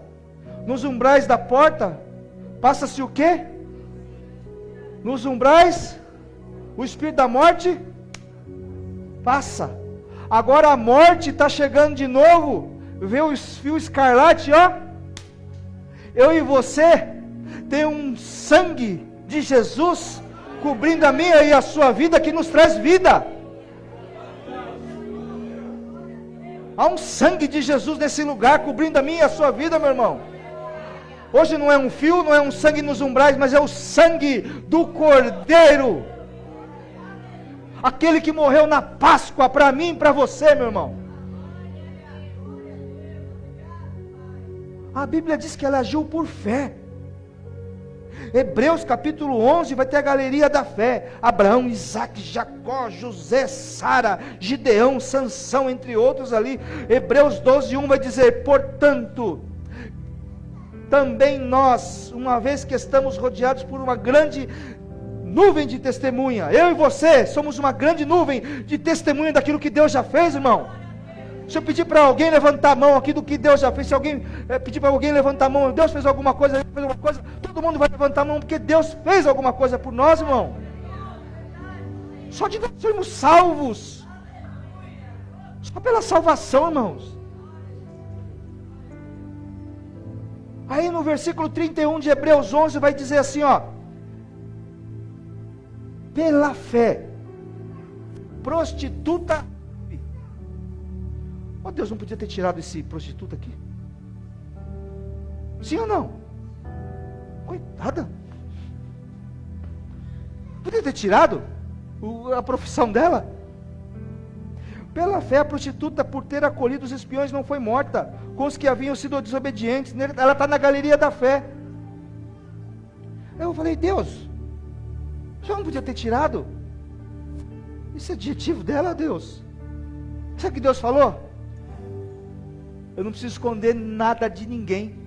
nos umbrais da porta. Passa-se o quê? Nos umbrais, o Espírito da morte passa. Agora a morte está chegando de novo. Vê o fio escarlate, ó. Eu e você tem um sangue de Jesus cobrindo a minha e a sua vida, que nos traz vida. Há um sangue de Jesus nesse lugar, cobrindo a minha e a sua vida, meu irmão. Hoje não é um fio, não é um sangue nos umbrais, mas é o sangue do Cordeiro. Aquele que morreu na Páscoa, para mim e para você, meu irmão. A Bíblia diz que ela agiu por fé. Hebreus capítulo 11 vai ter a galeria da fé. Abraão, Isaac, Jacó, José, Sara, Gideão, Sansão, entre outros ali. Hebreus 12:1 vai dizer: portanto, também nós, uma vez que estamos rodeados por uma grande nuvem de testemunha, eu e você somos uma grande nuvem de testemunha daquilo que Deus já fez, irmão. Se eu pedir para alguém levantar a mão aqui do que Deus já fez, se alguém pedir para alguém levantar a mão, Deus fez alguma coisa, Todo mundo vai levantar a mão porque Deus fez alguma coisa por nós, irmão. Só de nós sermos salvos. Só pela salvação, irmãos. Aí no versículo 31 de Hebreus 11 vai dizer assim, ó. Pela fé, prostituta. Oh, Deus não podia ter tirado esse prostituta aqui. Sim ou não? Coitada. Podia ter tirado a profissão dela. Pela fé, a prostituta, por ter acolhido os espiões, não foi morta com os que haviam sido desobedientes. Ela está na galeria da fé. Eu falei, Deus, já não podia ter tirado? Isso é adjetivo dela, Deus. Sabe o que Deus falou? Eu não preciso esconder nada de ninguém.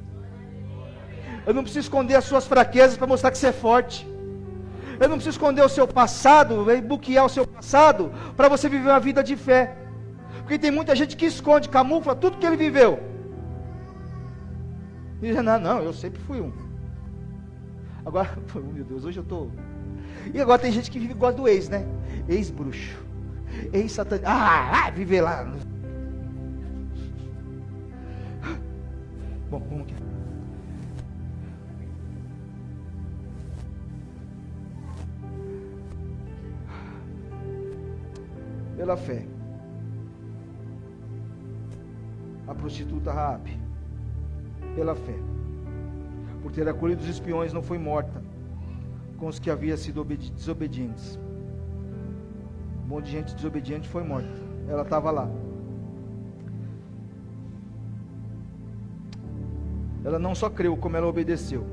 Eu não preciso esconder as suas fraquezas para mostrar que você é forte. Eu não preciso esconder o seu passado, buquear o seu passado, para você viver uma vida de fé. Porque tem muita gente que esconde, camufla tudo que ele viveu. E diz, não, eu sempre fui um. Agora, meu Deus, hoje eu estou... E agora tem gente que vive igual do ex, né? Ex-bruxo, ex-satanista. Viver lá. Bom, vamos aqui. Pela fé, a prostituta Raabe, pela fé, por ter acolhido os espiões, não foi morta com os que haviam sido desobedientes. Um monte de gente desobediente foi morta. Ela estava lá. Ela não só creu, como ela obedeceu.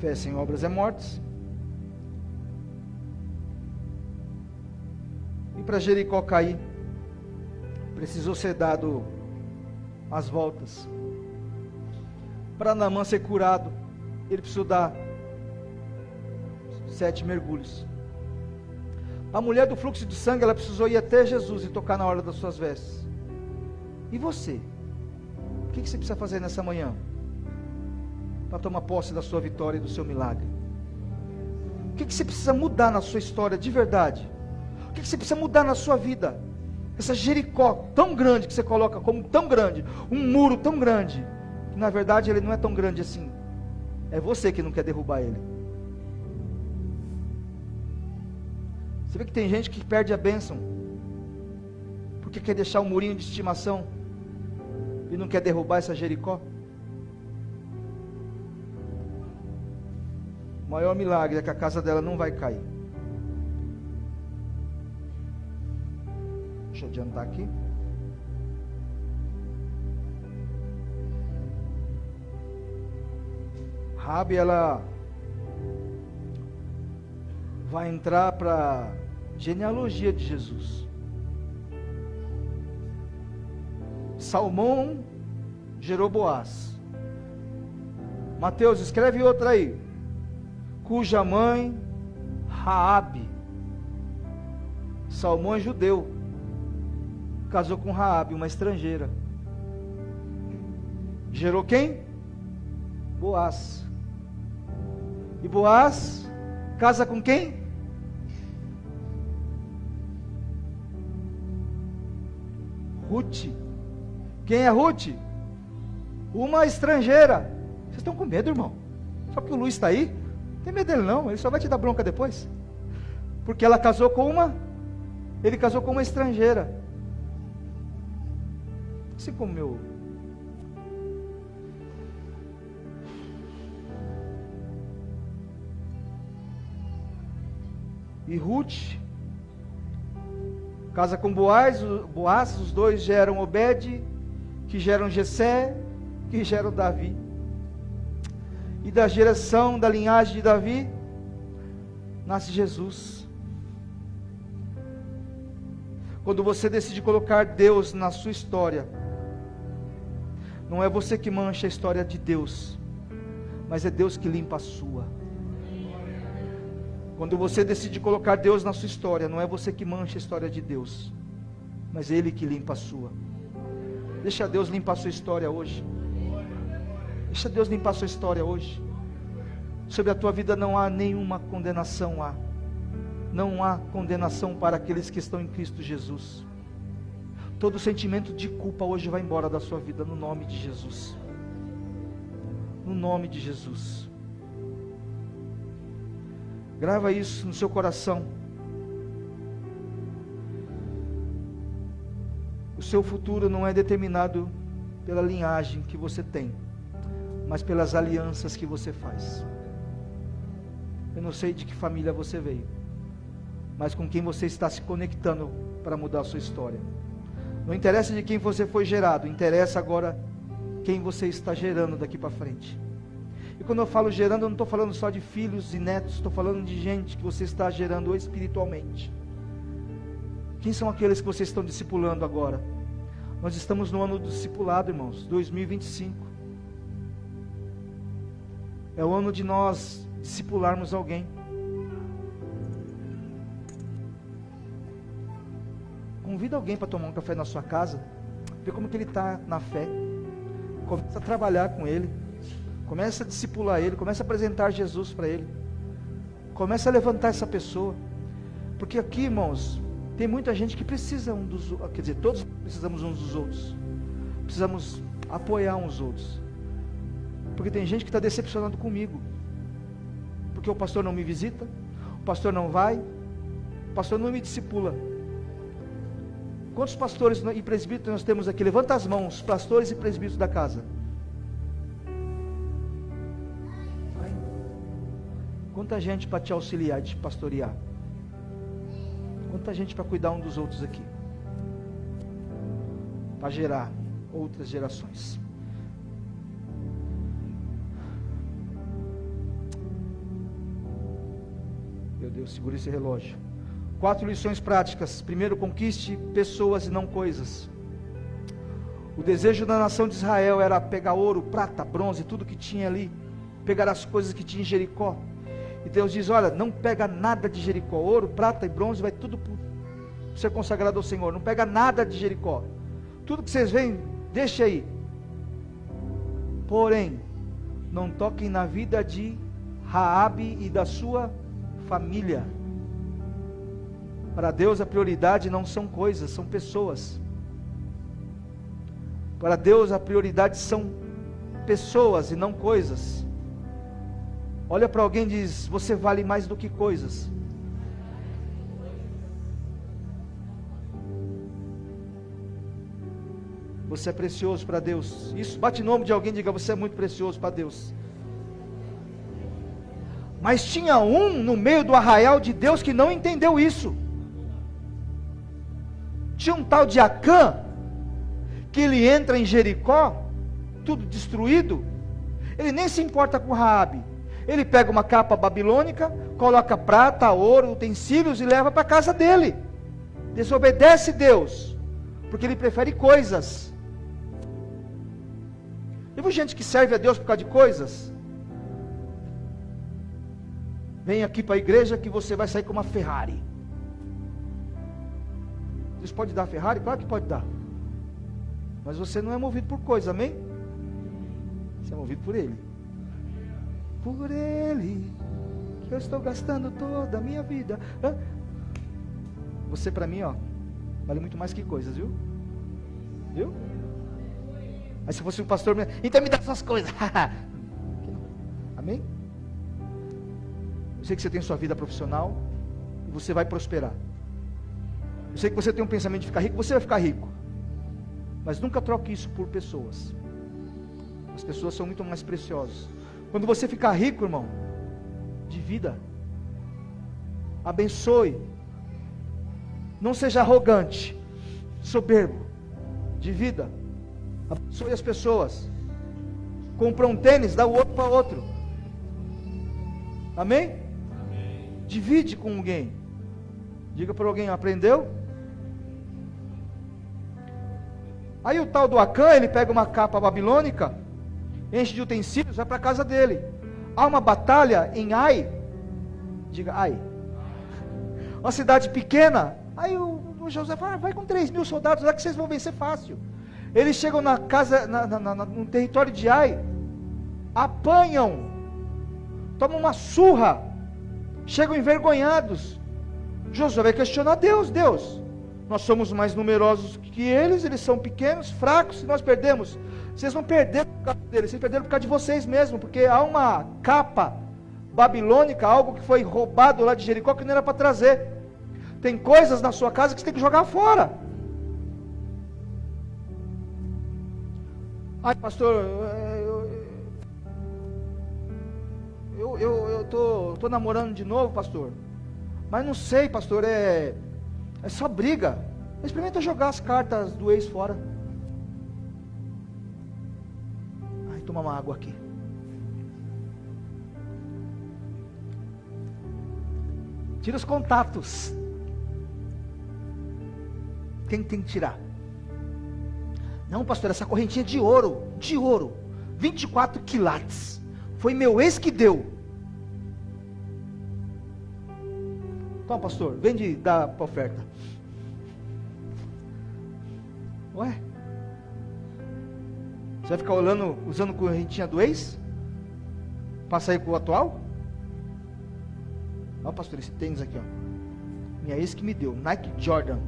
Fé sem obras é morte. E para Jericó cair, precisou ser dado as voltas. Para Naamã ser curado, ele precisou dar 7 mergulhos. A mulher do fluxo de sangue, ela precisou ir até Jesus e tocar na orla das suas vestes. E você? O que você precisa fazer nessa manhã? Para tomar posse da sua vitória e do seu milagre? O que você precisa mudar na sua história de verdade? O que você precisa mudar na sua vida? Essa Jericó tão grande que você coloca como tão grande, um muro tão grande, que na verdade ele não é tão grande assim. É você que não quer derrubar ele. Você vê que tem gente que perde a bênção porque quer deixar um murinho de estimação e não quer derrubar essa Jericó. O maior milagre é que a casa dela não vai cair. Deixa eu adiantar aqui. Raabe, ela vai entrar para a genealogia de Jesus. Salmão gerou Boaz. Mateus, escreve outra aí. Cuja mãe, Raabe. Salmão é judeu. Casou com Raabe, uma estrangeira. Gerou quem? Boaz. E Boaz casa com quem? Ruth. Quem é Ruth? Uma estrangeira. Vocês estão com medo, irmão? Só que o Luiz está aí? Não tem medo dele não, ele só vai te dar bronca depois. Porque ela casou com uma... Ele casou com uma estrangeira. Assim como meu... E Ruth casa com Boaz, os dois geram Obed, que geram Jessé, que geram Davi. E da geração, da linhagem de Davi, nasce Jesus. Quando você decide colocar Deus na sua história, não é você que mancha a história de Deus, mas é Deus que limpa a sua. Quando você decide colocar Deus na sua história, não é você que mancha a história de Deus, mas é Ele que limpa a sua. Deixa Deus limpar a sua história hoje. Deixa Deus limpar a sua história hoje. Sobre a tua vida não há nenhuma condenação. Não há condenação para aqueles que estão em Cristo Jesus. Todo sentimento de culpa hoje vai embora da sua vida, no nome de Jesus. No nome de Jesus. Grava isso no seu coração. O seu futuro não é determinado pela linhagem que você tem, mas pelas alianças que você faz. Eu não sei de que família você veio, mas com quem você está se conectando para mudar a sua história. Não interessa de quem você foi gerado, interessa agora quem você está gerando daqui para frente. E quando eu falo gerando, eu não estou falando só de filhos e netos, estou falando de gente que você está gerando espiritualmente. Quem são aqueles que vocês estão discipulando agora? Nós estamos no ano do discipulado, irmãos, 2025. É o ano de nós discipularmos alguém. Convida alguém para tomar um café na sua casa, vê como que ele está na fé. Começa a trabalhar com ele, começa a discipular ele, começa a apresentar Jesus para ele. Começa a levantar essa pessoa. Porque aqui, irmãos, tem muita gente que precisa quer dizer, todos precisamos uns dos outros. Precisamos apoiar uns dos outros. Porque tem gente que está decepcionado comigo. Porque o pastor não me visita, o pastor não vai, o pastor não me discipula. Quantos pastores e presbíteros nós temos aqui? Levanta as mãos, pastores e presbíteros da casa. Vai. Quanta gente para te auxiliar e te pastorear? Quanta gente para cuidar um dos outros aqui? Para gerar outras gerações. Meu Deus, segura esse relógio. 4 lições práticas. Primeiro, conquiste pessoas e não coisas. O desejo da nação de Israel era pegar ouro, prata, bronze, tudo que tinha ali, pegar as coisas que tinha em Jericó. E Deus diz: olha, não pega nada de Jericó, ouro, prata e bronze, vai tudo ser consagrado ao Senhor. Não pega nada de Jericó, tudo que vocês veem, deixa aí. Porém, não toquem na vida de Raabe e da sua família. Para Deus a prioridade não são coisas, são pessoas. Para Deus a prioridade são pessoas e não coisas. Olha para alguém e diz: você vale mais do que coisas. Você é precioso para Deus. Isso, bate no ombro de alguém e diga: você é muito precioso para Deus. Mas tinha um no meio do arraial de Deus que não entendeu isso. Tinha um tal de Acã, que ele entra em Jericó, tudo destruído, ele nem se importa com Raabe. Ele pega uma capa babilônica, coloca prata, ouro, utensílios e leva para a casa dele. Desobedece Deus, porque ele prefere coisas. Eu vi gente que serve a Deus por causa de coisas. Vem aqui para a igreja que você vai sair com uma Ferrari. Deus pode dar Ferrari? Claro que pode dar. Mas você não é movido por coisas, amém? Você é movido por Ele. Por Ele que eu estou gastando toda a minha vida. Você para mim, ó, vale muito mais que coisas, viu? Viu? Aí se fosse um pastor, então me dá essas coisas. Amém? Eu sei que você tem sua vida profissional e você vai prosperar. Eu sei que você tem um pensamento de ficar rico, você vai ficar rico. Mas nunca troque isso por pessoas. As pessoas são muito mais preciosas. Quando você ficar rico, irmão, divida. Abençoe. Não seja arrogante, soberbo. Divida. Abençoe as pessoas. Compra um tênis, dá o outro para outro. Amém? Amém? Divide com alguém. Diga para alguém: aprendeu? Aí o tal do Acã, ele pega uma capa babilônica, enche de utensílios, vai para a casa dele. Há uma batalha em Ai. Diga Ai. Uma cidade pequena. Aí o José fala: vai com 3.000 soldados lá que vocês vão vencer fácil. Eles chegam na casa, no território de Ai, apanham. tomam uma surra, chegam envergonhados. Josué vai questionar Deus: Deus, nós somos mais numerosos que eles são pequenos, fracos, e nós perdemos. Vocês não perderam por causa deles, vocês perderam por causa de vocês mesmos, porque há uma capa babilônica, algo que foi roubado lá de Jericó que não era para trazer. Tem coisas na sua casa que você tem que jogar fora. Ai, pastor, eu tô namorando de novo, pastor. Mas não sei, pastor, é só briga. Experimenta jogar as cartas do ex fora. Ai, toma uma água aqui. Tira os contatos. Quem tem que tirar? Não, pastor, essa correntinha de ouro, 24 quilates. Foi meu ex que deu. Então, pastor, vende, dá para oferta. Ué? Você vai ficar usando correntinha do ex? Para sair com o atual? Ó, pastor, esse tênis aqui, ó. Minha ex que me deu, Nike Jordan.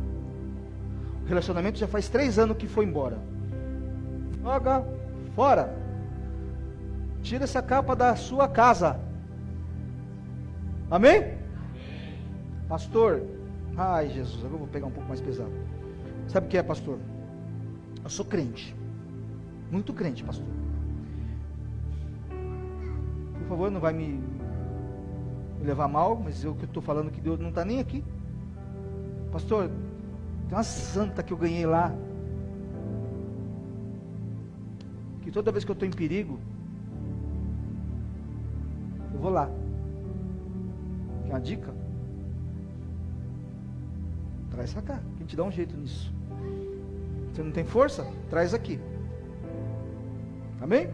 O relacionamento já faz 3 anos que foi embora. Joga fora. Tira essa capa da sua casa. Amém? Pastor, ai Jesus, agora eu vou pegar um pouco mais pesado. Sabe o que é, pastor? Eu sou crente. Muito crente, pastor. Por favor, não vai me levar mal, mas eu que estou falando que Deus não está nem aqui. Pastor, tem uma santa que eu ganhei lá, que toda vez que eu estou em perigo, eu vou lá. Quer uma dica? Traz pra cá, quem te dá um jeito nisso. Você não tem força? Traz aqui. Amém?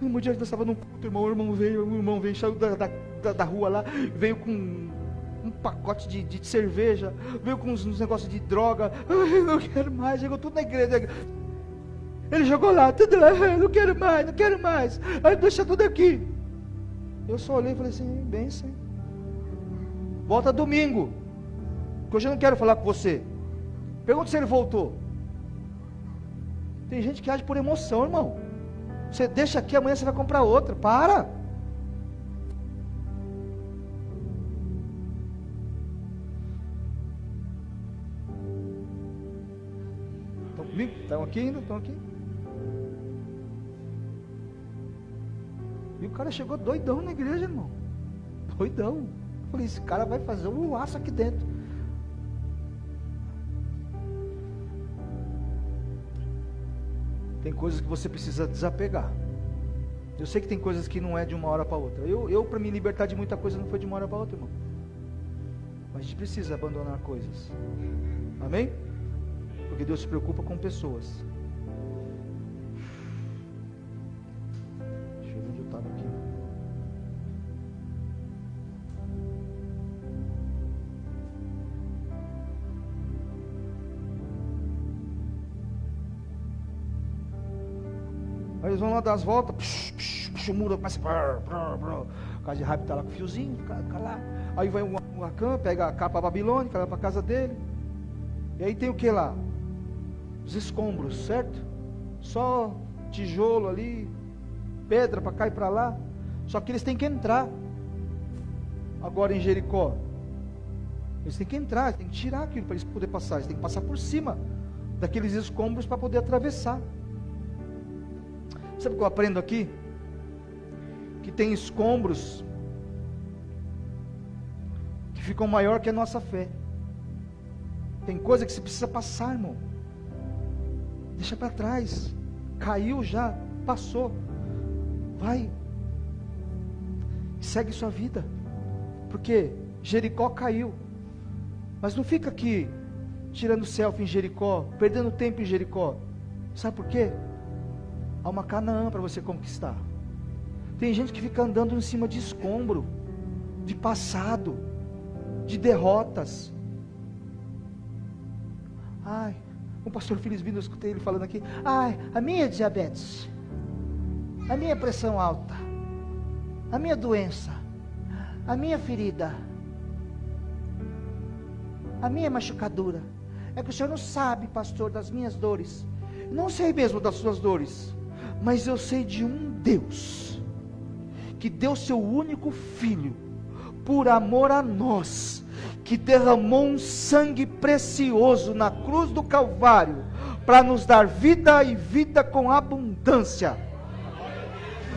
Um dia nós estávamos num culto, o irmão veio, saiu da rua lá, veio com um pacote de cerveja, veio com uns negócios de droga. Eu não quero mais, chegou tudo na igreja. Ele jogou lá, tudo lá, não quero mais. Aí deixa tudo aqui. Eu só olhei e falei assim, bem sim. Volta domingo, que hoje eu não quero falar com você. Pergunta se ele voltou. Tem gente que age por emoção, irmão. Você deixa aqui, amanhã você vai comprar outra. Para. Estão comigo? Estão aqui ainda? Estão aqui? E o cara chegou doidão na igreja, irmão. Doidão. Eu falei, esse cara vai fazer um laço aqui dentro. Tem coisas que você precisa desapegar. Eu sei que tem coisas que não é de uma hora para outra. Eu para me libertar de muita coisa não foi de uma hora para outra, irmão. Mas a gente precisa abandonar coisas. Amém? Porque Deus se preocupa com pessoas. Deixa eu ver onde eu estava aqui. Aí eles vão lá dar as voltas, o muro começa o cara de raiva está lá com o fiozinho, fica lá. Aí vai um Acã, pega a capa babilônica, vai para a casa dele. E aí tem o que lá? Os escombros, certo? Só tijolo ali, pedra para cá e para lá. Só que eles têm que entrar. Agora em Jericó, eles têm que entrar, têm que tirar aquilo para eles poderem passar. Eles têm que passar por cima daqueles escombros para poder atravessar. Sabe o que eu aprendo aqui? Que tem escombros que ficam maior que a nossa fé. Tem coisa que você precisa passar, irmão. Deixa para trás. Caiu já, passou. Vai. Segue sua vida. Porque Jericó caiu. Mas não fica aqui tirando selfie em Jericó, perdendo tempo em Jericó. Sabe por quê? Há uma Canaã para você conquistar. Tem gente que fica andando em cima de escombro, de passado, de derrotas. Ai, o pastor Felizbino, eu escutei ele falando aqui. Ai, a minha diabetes, a minha pressão alta. a minha doença, a minha ferida, a minha machucadura. É que o Senhor não sabe, pastor, das minhas dores. Não sei mesmo das suas dores, mas eu sei de um Deus que deu seu único filho por amor a nós, que derramou um sangue precioso na cruz do Calvário para nos dar vida e vida com abundância.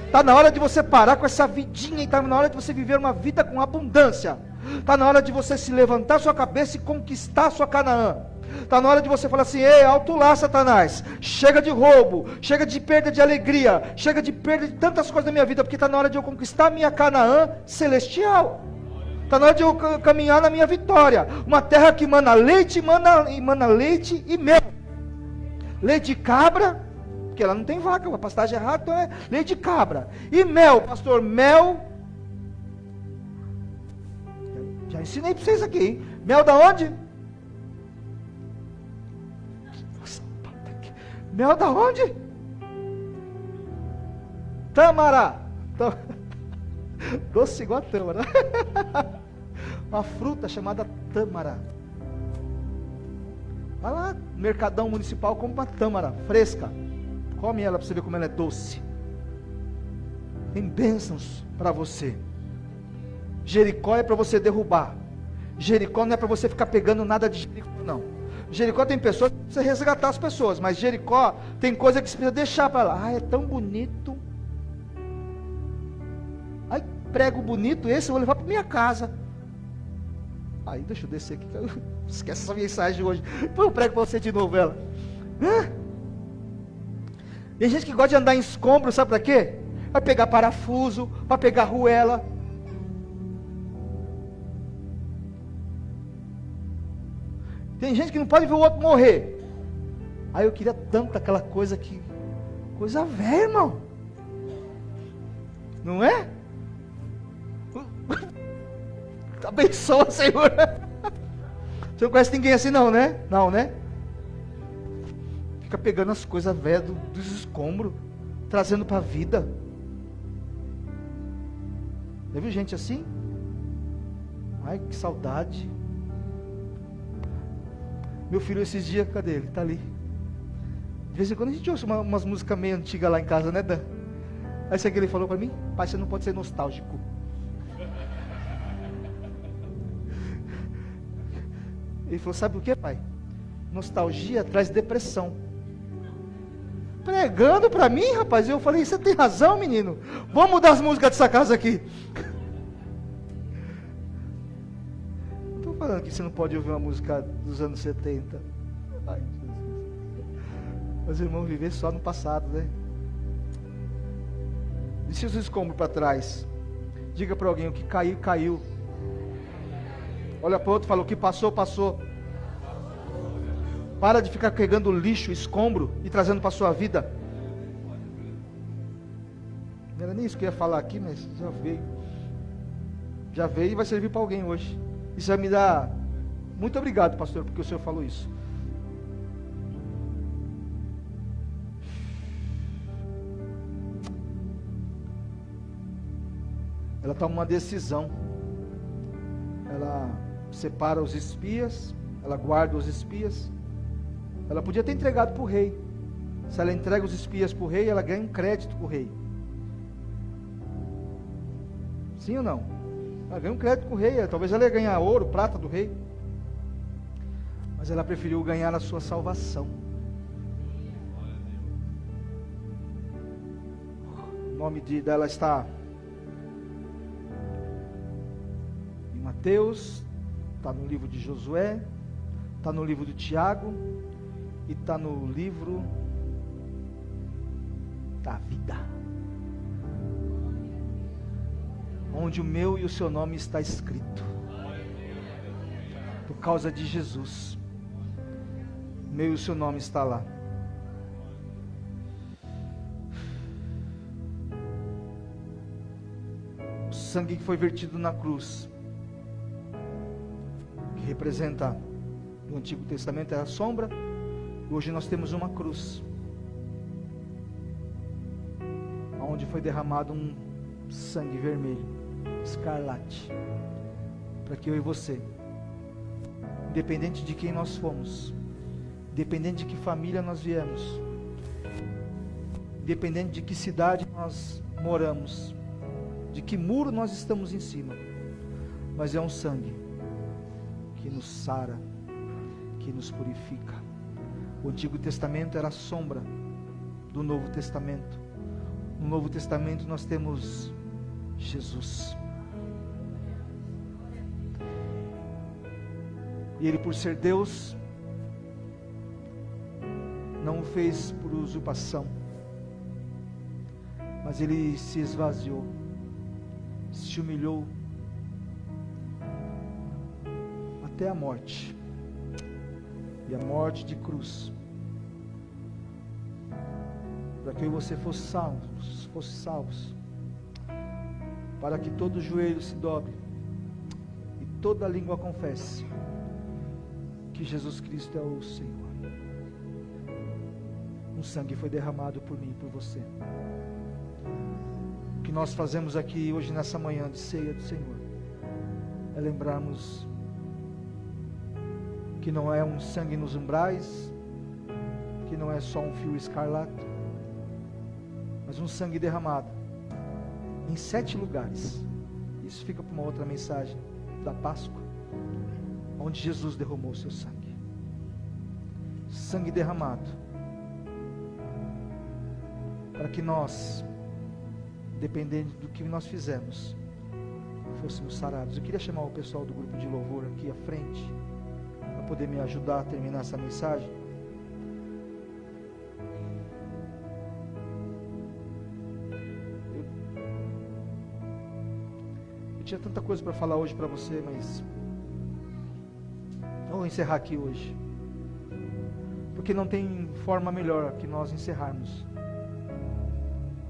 Está na hora de você parar com essa vidinha, e está na hora de você viver uma vida com abundância. Está na hora de você se levantar sua cabeça e conquistar sua Canaã. Está na hora de você falar assim: ei, alto lá, Satanás, chega de roubo, chega de perda de alegria, chega de perda de tantas coisas da minha vida, porque está na hora de eu conquistar a minha Canaã celestial. Está na hora de eu caminhar na minha vitória, uma terra que mana leite, mana leite e mel. Leite de cabra, porque ela não tem vaca, a pastagem é rara, então é leite de cabra. E mel, pastor, mel. Já ensinei para vocês aqui, hein? Mel da onde? Mel da onde? Tâmara. Doce igual a tâmara. Uma fruta chamada tâmara. Vai lá no mercadão municipal, compra uma tâmara fresca. Come ela para você ver como ela é doce. Tem bênçãos para você. Jericó é para você derrubar. Jericó não é para você ficar pegando nada de Jericó, não. Jericó tem pessoas que precisa resgatar as pessoas, mas Jericó tem coisa que você precisa deixar para lá. Ah, é tão bonito. Ai, prego bonito esse, eu vou levar para minha casa. Aí, deixa eu descer aqui. Esquece essa mensagem de hoje. Depois eu prego para você de novo ela. Tem gente que gosta de andar em escombro, sabe para quê? Para pegar parafuso, para pegar arruela. Tem gente que não pode ver o outro morrer. Aí eu queria tanto aquela coisa que... Coisa velha, irmão. Não é? Abençoa, Senhor. Você não conhece ninguém assim não, né? Não, né? Fica pegando as coisas velhas dos escombros, trazendo para a vida. Já viu gente assim? Ai, que saudade. Meu filho esses dias, cadê ele? Está ali. De vez em quando a gente ouve umas músicas meio antigas lá em casa, né, Dan? Aí sabe o que ele falou para mim? Pai, você não pode ser nostálgico. Ele falou, sabe o que, pai? Nostalgia traz depressão. Pregando para mim, rapaz. Eu falei, você tem razão, menino. Vamos mudar as músicas dessa casa aqui. Não estou falando que você não pode ouvir uma música dos anos 70. Ai, Jesus. Mas irmãos, viver só no passado, né? Deixa os escombros para trás. Diga para alguém, o que caiu, caiu. Olha para o outro e fala, o que passou, passou. Para de ficar pegando lixo, escombro e trazendo para a sua vida. Não era nem isso que eu ia falar aqui, mas já veio. Já veio e vai servir para alguém hoje. Isso vai me dar... Muito obrigado, pastor, porque o senhor falou isso. Ela toma uma decisão. Ela separa os espias, ela guarda os espias. Ela podia ter entregado para o rei. Se ela entrega os espias para o rei, ela ganha um crédito para o rei. Sim ou não? Ela ganha um crédito com o rei. Talvez ela ia ganhar ouro, prata do rei. Mas ela preferiu ganhar a sua salvação. O nome dela está em Mateus, está no livro de Josué, está no livro de Tiago e está no livro da vida, onde o meu e o seu nome está escrito, por causa de Jesus. O meu e o seu nome está lá. O sangue que foi vertido na cruz, que representa no Antigo Testamento é a sombra, e hoje nós temos uma cruz, onde foi derramado sangue vermelho, escarlate, para que eu e você, independente de quem nós fomos, independente de que família nós viemos, independente de que cidade nós moramos, de que muro nós estamos em cima, mas é um sangue que nos sara, que nos purifica. O Antigo Testamento era a sombra do Novo Testamento. No Novo Testamento nós temos Jesus. E Ele, por ser Deus, não o fez por usurpação, mas Ele se esvaziou, se humilhou até a morte, e a morte de cruz, para que eu e você fosse salvos, para que todo joelho se dobre e toda língua confesse que Jesus Cristo é o Senhor. Um sangue foi derramado por mim e por você. O que nós fazemos aqui hoje nessa manhã de ceia do Senhor é lembrarmos que não é um sangue nos umbrais, que não é só um fio escarlate, mas um sangue derramado em 7 lugares. Isso fica para uma outra mensagem da Páscoa, onde Jesus derramou o seu sangue. Sangue derramado para que nós, dependendo do que nós fizemos, fôssemos sarados. Eu queria chamar o pessoal do grupo de louvor aqui à frente, para poder me ajudar a terminar essa mensagem. Eu tinha tanta coisa para falar hoje para você, mas eu vou encerrar aqui hoje, porque não tem forma melhor que nós encerrarmos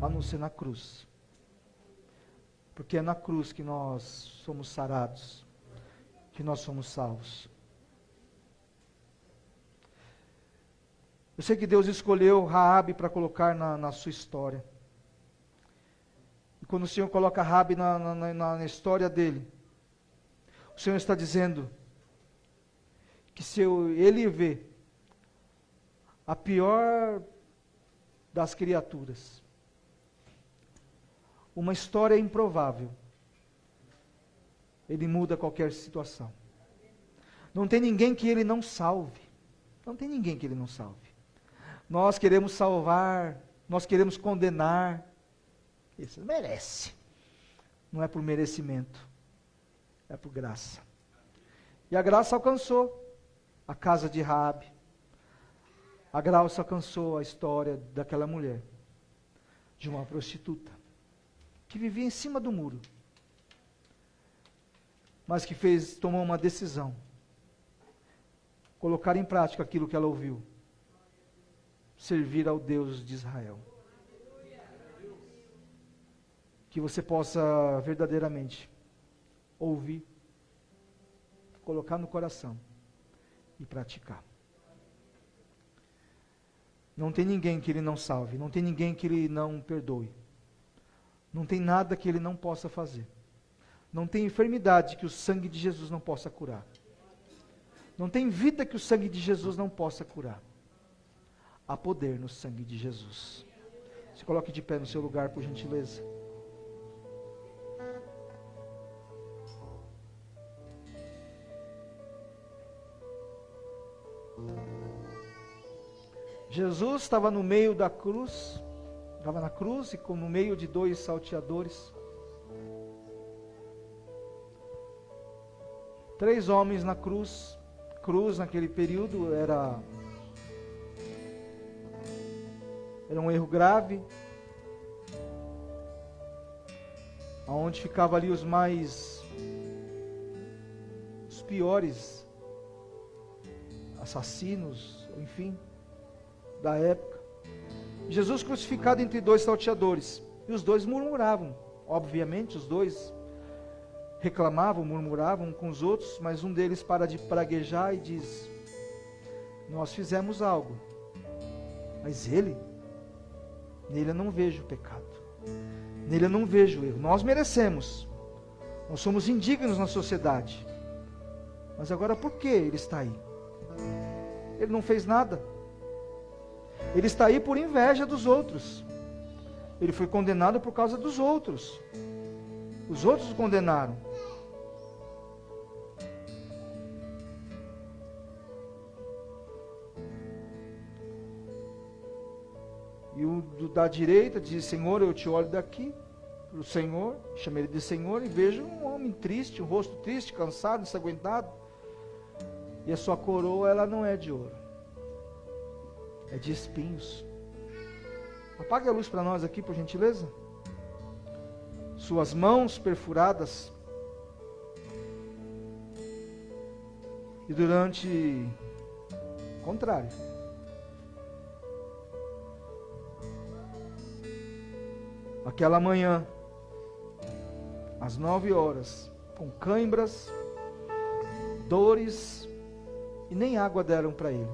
a não ser na cruz, porque é na cruz que nós somos sarados, que nós somos salvos. Eu sei que Deus escolheu Raabe para colocar na sua história. E quando o Senhor coloca Raabe na história dele, o Senhor está dizendo que se ele vê a pior das criaturas, uma história improvável, ele muda qualquer situação. Não tem ninguém que ele não salve. Não tem ninguém que ele não salve. Nós queremos salvar, nós queremos condenar. Isso merece. Não é por merecimento, é por graça. E a graça alcançou a casa de Raabe. A graça alcançou a história daquela mulher, de uma prostituta, que vivia em cima do muro, mas que tomou uma decisão, colocar em prática aquilo que ela ouviu, servir ao Deus de Israel. Que você possa verdadeiramente ouvir, colocar no coração e praticar. Não tem ninguém que ele não salve, não tem ninguém que ele não perdoe. Não tem nada que ele não possa fazer. Não tem enfermidade que o sangue de Jesus não possa curar. Não tem vida que o sangue de Jesus não possa curar. Há poder no sangue de Jesus. Se coloque de pé no seu lugar, por gentileza. Jesus estava no meio da cruz, estava na cruz e no meio de 2 salteadores. 3 homens na cruz. Cruz naquele período era um erro grave, aonde ficava ali os piores assassinos, enfim, da época. Jesus crucificado entre 2 salteadores, e os 2 murmuravam, obviamente os 2 reclamavam, murmuravam com os outros, mas um deles para de praguejar e diz: nós fizemos algo, mas nele eu não vejo pecado. Nele eu não vejo erro. Nós merecemos. Nós somos indignos na sociedade. Mas agora por que ele está aí? Ele não fez nada. Ele está aí por inveja dos outros. Ele foi condenado por causa dos outros. Os outros o condenaram. E o da direita diz: Senhor, eu te olho daqui, para o Senhor, chama ele de Senhor, e vejo um homem triste, um rosto triste, cansado, ensanguentado. E a sua coroa, ela não é de ouro, é de espinhos. Apague a luz para nós aqui, por gentileza. Suas mãos perfuradas. E durante... contrário. Aquela manhã, às 9 horas, com cãibras, dores, e nem água deram para ele.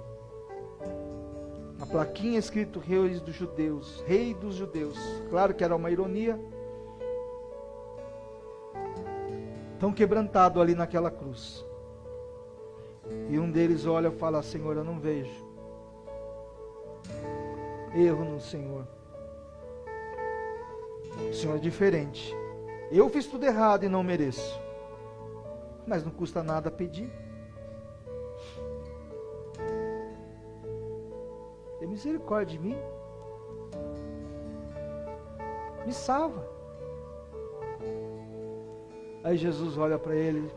A plaquinha escrito Rei dos Judeus, Rei dos Judeus. Claro que era uma ironia. Tão quebrantado ali naquela cruz. E um deles olha e fala: Senhor, eu não vejo erro no Senhor. O Senhor é diferente. Eu fiz tudo errado e não mereço. Mas não custa nada pedir. Tem misericórdia de mim. Me salva. Aí Jesus olha para ele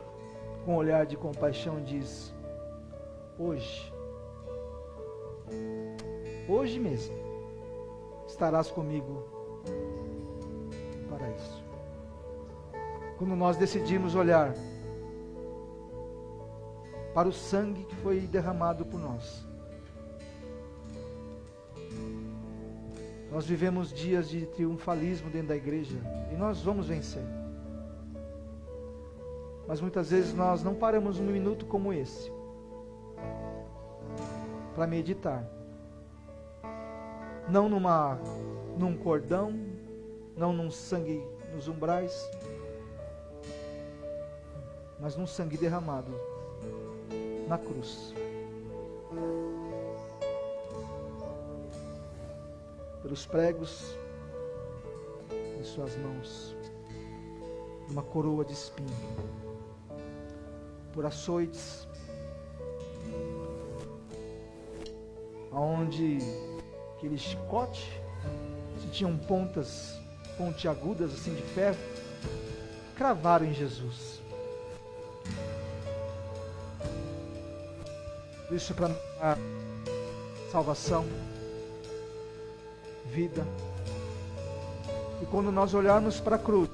com um olhar de compaixão e diz: hoje mesmo estarás comigo no paraíso. Quando nós decidimos olhar para o sangue que foi derramado por nós, nós vivemos dias de triunfalismo dentro da igreja, e nós vamos vencer. Mas muitas vezes nós não paramos um minuto como esse para meditar. Não num cordão, não num sangue nos umbrais, mas num sangue derramado na cruz. Pelos pregos em suas mãos, uma coroa de espinho, por açoites, aonde aquele chicote, se tinham pontas pontiagudas assim de ferro, cravaram em Jesus. Isso para a salvação, vida. E quando nós olharmos para a cruz,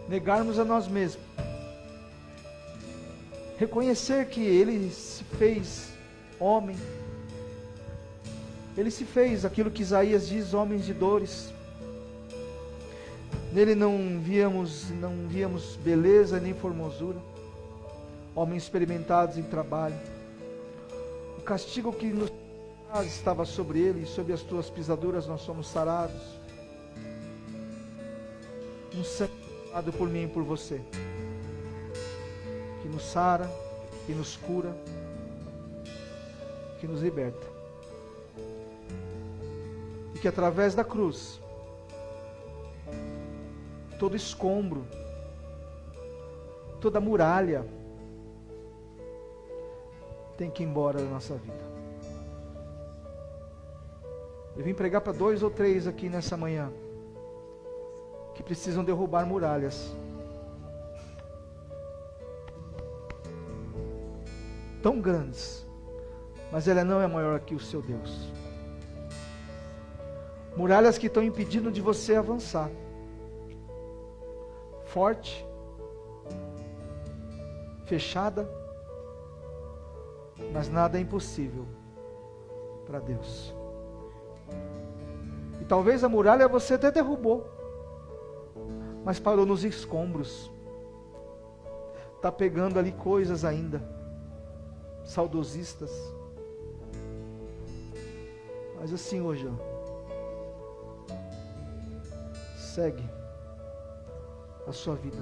negarmos a nós mesmos, reconhecer que Ele se fez homem, Ele se fez aquilo que Isaías diz, homens de dores. Nele não víamos beleza nem formosura, homens experimentados em trabalho. O castigo que nos estava sobre Ele, e sobre as tuas pisaduras nós somos sarados. Um sangue dado por mim e por você, que nos sara, que nos cura, que nos liberta. E que através da cruz, todo escombro, toda muralha tem que ir embora da nossa vida. Eu vim pregar para 2 ou 3 aqui nessa manhã que precisam derrubar muralhas tão grandes, mas ela não é maior que o seu Deus. Muralhas que estão impedindo de você avançar. Forte, fechada, mas nada é impossível para Deus. E talvez a muralha você até derrubou, mas parou nos escombros. Está pegando ali coisas ainda saudosistas. Mas assim hoje, ó, segue a sua vida.